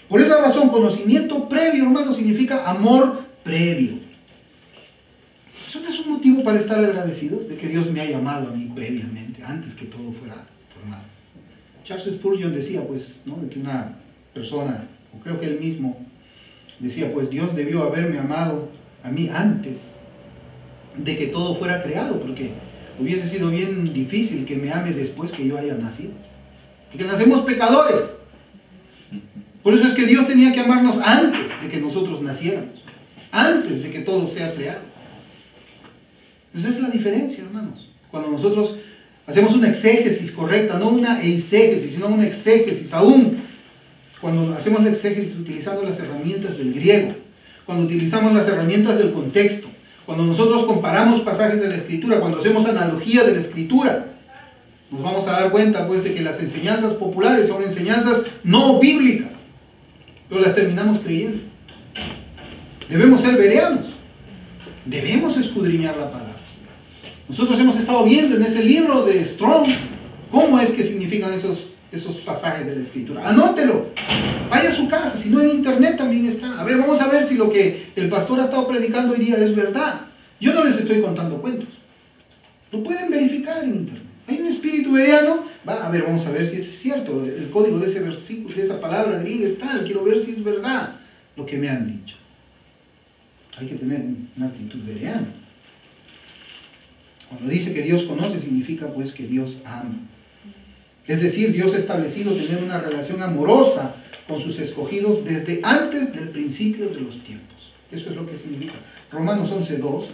Por esa razón, conocimiento previo, hermano, significa amor previo. Eso no es un motivo para estar agradecidos de que Dios me haya amado a mí previamente, antes que todo fuera formado. Charles Spurgeon decía, pues, ¿no?, de que una persona, o creo que él mismo decía, pues Dios debió haberme amado a mí antes de que todo fuera creado, porque hubiese sido bien difícil que me ame después que yo haya nacido. Porque nacemos pecadores. Por eso es que Dios tenía que amarnos antes de que nosotros naciéramos, antes de que todo sea creado. Esa es la diferencia, hermanos. Cuando nosotros hacemos una exégesis correcta, no una eisegesis, sino una exégesis, aún cuando hacemos la exégesis utilizando las herramientas del griego, cuando utilizamos las herramientas del contexto, Cuando nosotros comparamos pasajes de la Escritura, cuando hacemos analogía de la Escritura, nos vamos a dar cuenta pues de que las enseñanzas populares son enseñanzas no bíblicas, pero las terminamos creyendo. Debemos ser bereanos, debemos escudriñar la palabra. Nosotros hemos estado viendo en ese libro de Strong cómo es que significan esos pasajes de la Escritura. Anótelo, vaya a su casa, si no en internet también está. A ver, vamos a ver si lo que el pastor ha estado predicando hoy día es verdad. Yo no les estoy contando cuentos, lo pueden verificar en internet. Hay un espíritu bereano, a ver, vamos a ver si es cierto, el código de ese versículo, de esa palabra griega es tal, quiero ver si es verdad lo que me han dicho. Hay que tener una actitud bereana. Cuando dice que Dios conoce, significa pues que Dios ama. Es decir, Dios ha establecido tener una relación amorosa con sus escogidos desde antes del principio de los tiempos. Eso es lo que significa. Romanos 11:2.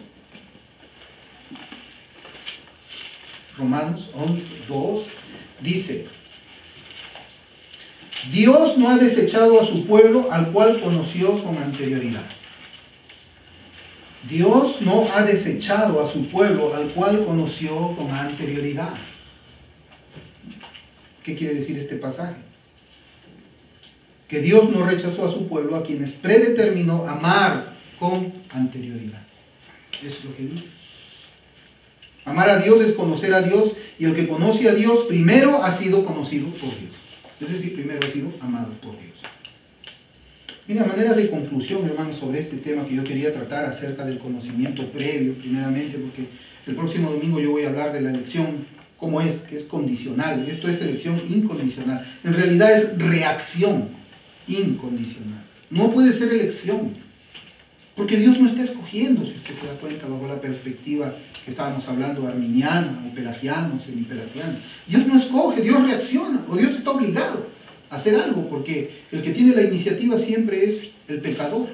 Romanos 11:2 dice: Dios no ha desechado a su pueblo al cual conoció con anterioridad. Dios no ha desechado a su pueblo al cual conoció con anterioridad. ¿Qué quiere decir este pasaje? Que Dios no rechazó a su pueblo a quienes predeterminó amar con anterioridad. Eso es lo que dice. Amar a Dios es conocer a Dios, y el que conoce a Dios primero ha sido conocido por Dios. Es decir, primero ha sido amado por Dios. Mira, manera de conclusión, hermanos, sobre este tema que yo quería tratar acerca del conocimiento previo, primeramente, porque el próximo domingo yo voy a hablar de la elección, cómo es, que es condicional. Esto es elección incondicional. En realidad es reacción incondicional. No puede ser elección, porque Dios no está escogiendo, si usted se da cuenta, bajo la perspectiva que estábamos hablando, arminiana, o pelagiana, o semipelagiana. Dios no escoge, Dios reacciona, o Dios está obligado a hacer algo, porque el que tiene la iniciativa siempre es el pecador.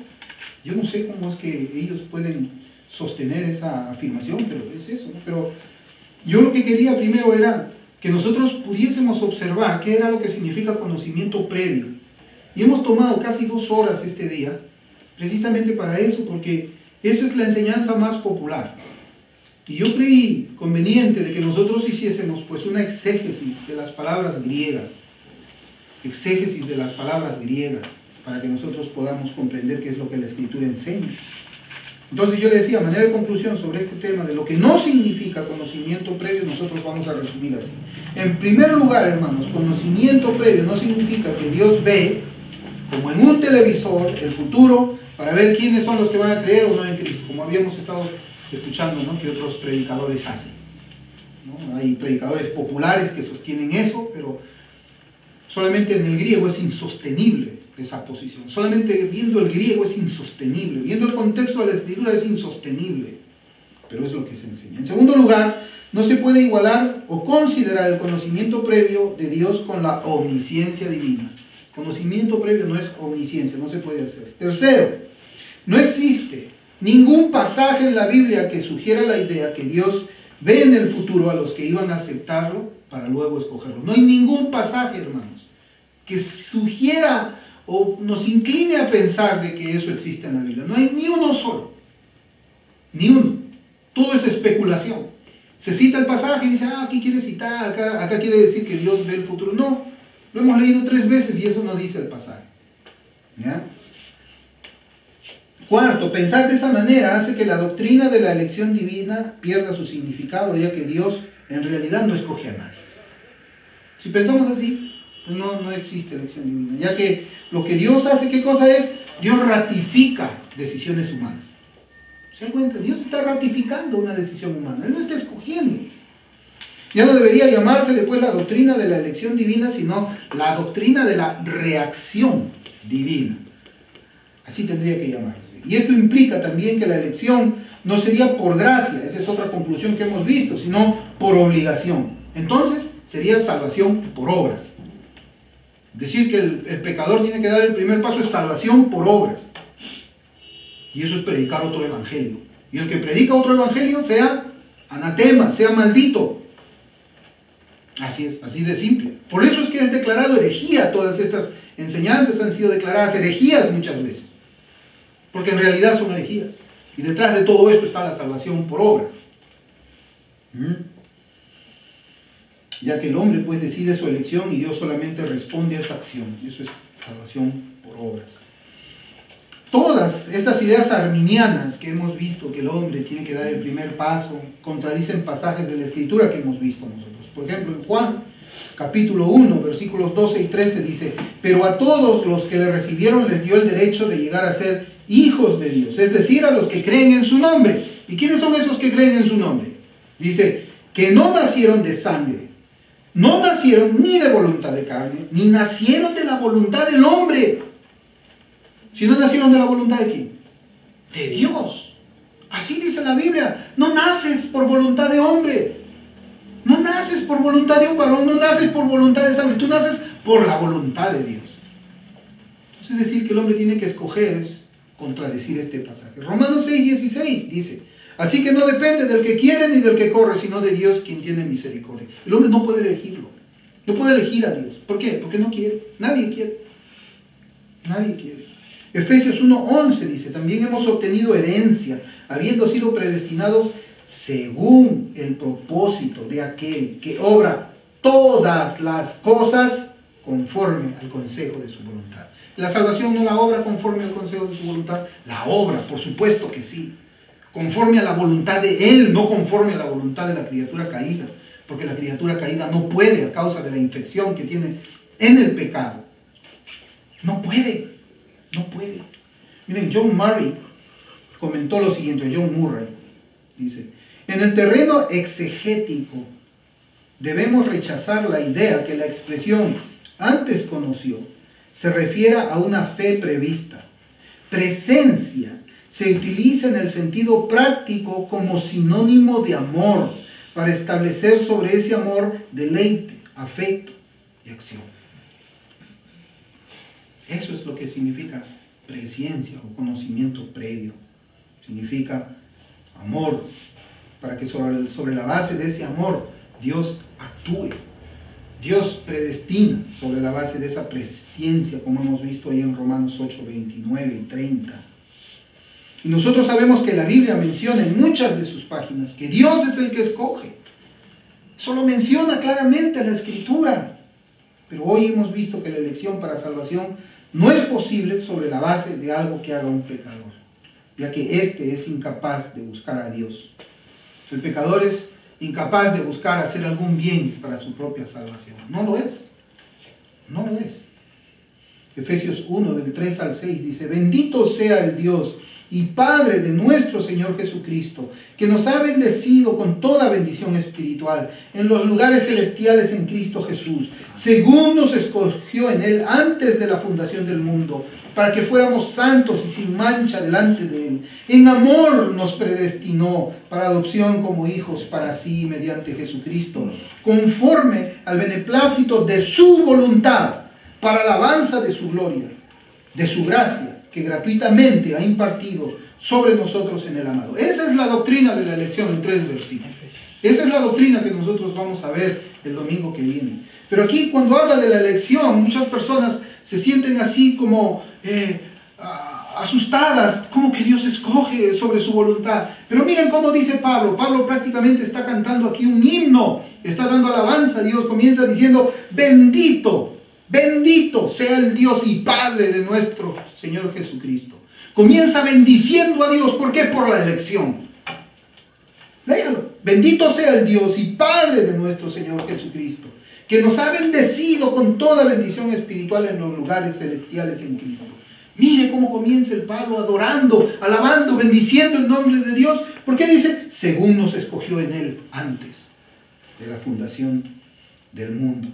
Yo no sé cómo es que ellos pueden sostener esa afirmación, pero es eso, ¿no? Pero yo lo que quería primero era que nosotros pudiésemos observar qué era lo que significa conocimiento previo. Y hemos tomado casi 2 horas este día, precisamente para eso, porque esa es la enseñanza más popular. Y yo creí conveniente de que nosotros hiciésemos pues una exégesis de las palabras griegas, para que nosotros podamos comprender qué es lo que la Escritura enseña. Entonces yo le decía, a manera de conclusión sobre este tema de lo que no significa conocimiento previo, nosotros vamos a resumir así. En primer lugar, hermanos, conocimiento previo no significa que Dios ve, como en un televisor, el futuro, para ver quiénes son los que van a creer o no en Cristo, como habíamos estado escuchando, ¿no?, que otros predicadores hacen, ¿no? Hay predicadores populares que sostienen eso, pero solamente en el griego es insostenible esa posición. Solamente viendo el griego es insostenible. Viendo el contexto de la Escritura es insostenible. Pero es lo que se enseña. En segundo lugar, no se puede igualar o considerar el conocimiento previo de Dios con la omnisciencia divina. Conocimiento previo no es omnisciencia, no se puede hacer. Tercero, no existe ningún pasaje en la Biblia que sugiera la idea que Dios ve en el futuro a los que iban a aceptarlo para luego escogerlo. No hay ningún pasaje, hermanos, que sugiera o nos incline a pensar de que eso existe en la Biblia. No hay ni uno solo. Ni uno. Todo es especulación. Se cita el pasaje y dice, aquí quiere citar, acá quiere decir que Dios ve el futuro. No, lo hemos leído 3 veces y eso no dice el pasaje. ¿Ya? Cuarto, pensar de esa manera hace que la doctrina de la elección divina pierda su significado, ya que Dios en realidad no escoge a nadie. Si pensamos así, pues no existe elección divina, ya que lo que Dios hace, ¿qué cosa es? Dios ratifica decisiones humanas. ¿Se dan cuenta? Dios está ratificando una decisión humana, Él no está escogiendo. Ya no debería llamarse después la doctrina de la elección divina, sino la doctrina de la reacción divina. Así tendría que llamarse. Y esto implica también que la elección no sería por gracia, esa es otra conclusión que hemos visto, sino por obligación. Entonces sería salvación por obras. Decir que el pecador tiene que dar el primer paso es salvación por obras. Y eso es predicar otro evangelio. Y el que predica otro evangelio sea anatema, sea maldito. Así es, así de simple. Por eso es que es declarado herejía. Todas estas enseñanzas han sido declaradas herejías muchas veces. Porque en realidad son herejías. Y detrás de todo esto está la salvación por obras. Ya que el hombre pues decide su elección y Dios solamente responde a esa acción. Eso es salvación por obras. Todas estas ideas arminianas que hemos visto que el hombre tiene que dar el primer paso, contradicen pasajes de la Escritura que hemos visto nosotros. Por ejemplo, en Juan, capítulo 1, versículos 12 y 13 dice: pero a todos los que le recibieron les dio el derecho de llegar a ser hijos de Dios, es decir, a los que creen en su nombre. ¿Y quiénes son esos que creen en su nombre? Dice, que no nacieron de sangre, no nacieron ni de voluntad de carne, ni nacieron de la voluntad del hombre. Si no nacieron de la voluntad de ¿quién? De Dios. Así dice la Biblia. No naces por voluntad de hombre. No naces por voluntad de un varón. No naces por voluntad de sangre. Tú naces por la voluntad de Dios. Entonces, es decir, que el hombre tiene que escoger, es contradecir este pasaje. Romanos 6:16 dice: así que no depende del que quiere ni del que corre, sino de Dios quien tiene misericordia. El hombre no puede elegirlo. No puede elegir a Dios. ¿Por qué? Porque no quiere. Nadie quiere. Nadie quiere. Efesios 1:11 dice: también hemos obtenido herencia, habiendo sido predestinados según el propósito de aquel que obra todas las cosas conforme al consejo de su voluntad. La salvación no la obra conforme al consejo de su voluntad, la obra, por supuesto que sí, conforme a la voluntad de Él, no conforme a la voluntad de la criatura caída, porque la criatura caída no puede a causa de la infección que tiene en el pecado. No puede. No puede. Miren, John Murray comentó lo siguiente, John Murray dice: en el terreno exegético debemos rechazar la idea que la expresión antes conoció se refiere a una fe prevista. Presencia se utiliza en el sentido práctico como sinónimo de amor, para establecer sobre ese amor deleite, afecto y acción. Eso es lo que significa presciencia o conocimiento previo. Significa amor, para que sobre la base de ese amor Dios actúe. Dios predestina sobre la base de esa presciencia, como hemos visto ahí en Romanos 8, 29 y 30. Y nosotros sabemos que la Biblia menciona en muchas de sus páginas que Dios es el que escoge. Eso lo menciona claramente la Escritura. Pero hoy hemos visto que la elección para salvación no es posible sobre la base de algo que haga un pecador, ya que éste es incapaz de buscar a Dios. El pecador es incapaz de buscar hacer algún bien para su propia salvación. No lo es. No lo es. Efesios 1, del 3 al 6 dice: bendito sea el Dios y Padre de nuestro Señor Jesucristo, que nos ha bendecido con toda bendición espiritual en los lugares celestiales en Cristo Jesús, según nos escogió en Él antes de la fundación del mundo, para que fuéramos santos y sin mancha delante de Él. En amor nos predestinó para adopción como hijos para sí mediante Jesucristo, conforme al beneplácito de su voluntad, para alabanza de su gloria, de su gracia, que gratuitamente ha impartido sobre nosotros en el amado. Esa es la doctrina de la elección en 3 versículos. Esa es la doctrina que nosotros vamos a ver el domingo que viene. Pero aquí, cuando habla de la elección, muchas personas se sienten así como asustadas, como que Dios escoge sobre su voluntad. Pero miren cómo dice Pablo. Pablo prácticamente está cantando aquí un himno, está dando alabanza a Dios. Comienza diciendo: bendito, bendito sea el Dios y Padre de nuestro Señor Jesucristo. Comienza bendiciendo a Dios. ¿Por qué? Por la elección. Léalo. Bendito sea el Dios y Padre de nuestro Señor Jesucristo, que nos ha bendecido con toda bendición espiritual en los lugares celestiales en Cristo. Mire cómo comienza el Pablo adorando, alabando, bendiciendo el nombre de Dios. ¿Por qué dice? Según nos escogió en Él antes de la fundación del mundo.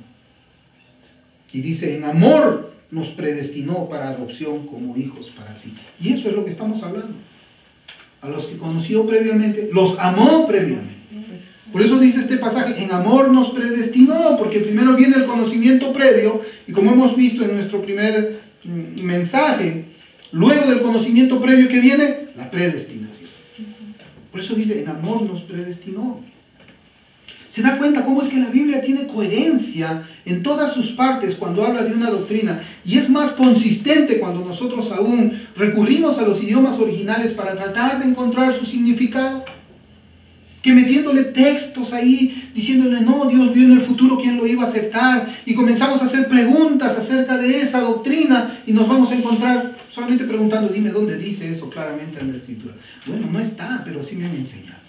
Y dice: en amor nos predestinó para adopción como hijos para sí. Y eso es lo que estamos hablando. A los que conoció previamente, los amó previamente. Por eso dice este pasaje: en amor nos predestinó, porque primero viene el conocimiento previo, y como hemos visto en nuestro primer mensaje, luego del conocimiento previo que viene, la predestinación. Por eso dice: en amor nos predestinó. ¿Se da cuenta cómo es que la Biblia tiene coherencia en todas sus partes cuando habla de una doctrina? Y es más consistente cuando nosotros aún recurrimos a los idiomas originales para tratar de encontrar su significado, que metiéndole textos ahí, diciéndole, no, Dios vio en el futuro quién lo iba a aceptar, y comenzamos a hacer preguntas acerca de esa doctrina, y nos vamos a encontrar solamente preguntando, dime dónde dice eso claramente en la Escritura. Bueno, no está, pero así me han enseñado.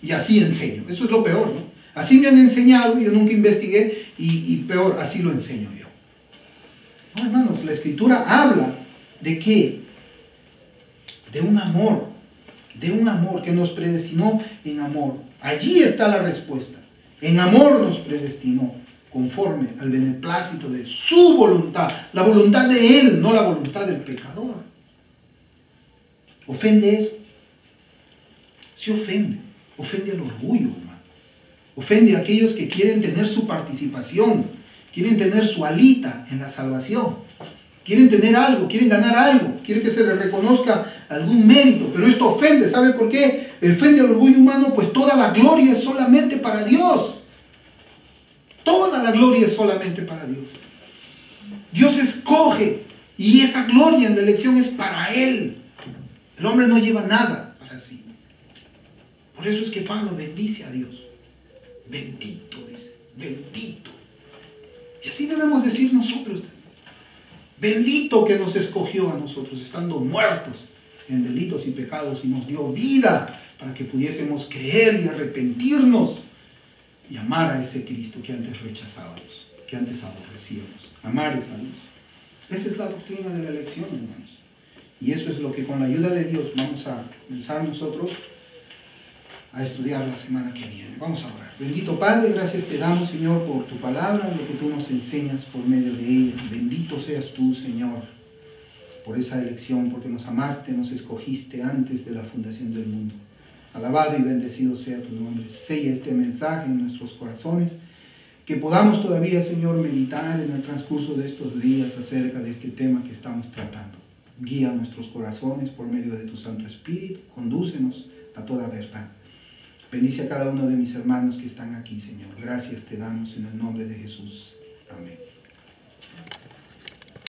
Y así enseño. Eso es lo peor, ¿no? Así me han enseñado, yo nunca investigué, y peor, así lo enseño yo. No, hermanos, la Escritura habla de qué? De un amor que nos predestinó en amor. Allí está la respuesta. En amor nos predestinó, conforme al beneplácito de su voluntad, la voluntad de Él, no la voluntad del pecador. ¿Ofende eso? Sí ofende al orgullo, hermano. Ofende a aquellos que quieren tener su participación, quieren tener su alita en la salvación, quieren tener algo, quieren ganar algo, quieren que se les reconozca algún mérito, pero esto ofende. ¿Sabe por qué? Ofende al orgullo humano, pues toda la gloria es solamente para Dios. Toda la gloria es solamente para Dios. Dios escoge y esa gloria en la elección es para Él. El hombre no lleva nada para sí. Por eso es que Pablo bendice a Dios. Bendito, dice, bendito. Y así debemos decir nosotros. Bendito que nos escogió a nosotros, estando muertos en delitos y pecados, y nos dio vida para que pudiésemos creer y arrepentirnos y amar a ese Cristo que antes rechazábamos, que antes aborrecíamos. Amar esa luz. Esa es la doctrina de la elección, hermanos. Y eso es lo que con la ayuda de Dios vamos a pensar nosotros a estudiar la semana que viene. Vamos a orar. Bendito Padre, gracias te damos, Señor, por tu palabra, lo que tú nos enseñas por medio de ella. Bendito seas tú, Señor, por esa elección, porque nos amaste, nos escogiste antes de la fundación del mundo. Alabado y bendecido sea tu nombre. Sella este mensaje en nuestros corazones, que podamos todavía, Señor, meditar en el transcurso de estos días acerca de este tema que estamos tratando. Guía nuestros corazones por medio de tu Santo Espíritu, condúcenos a toda verdad. Bendice a cada uno de mis hermanos que están aquí, Señor. Gracias te damos en el nombre de Jesús. Amén.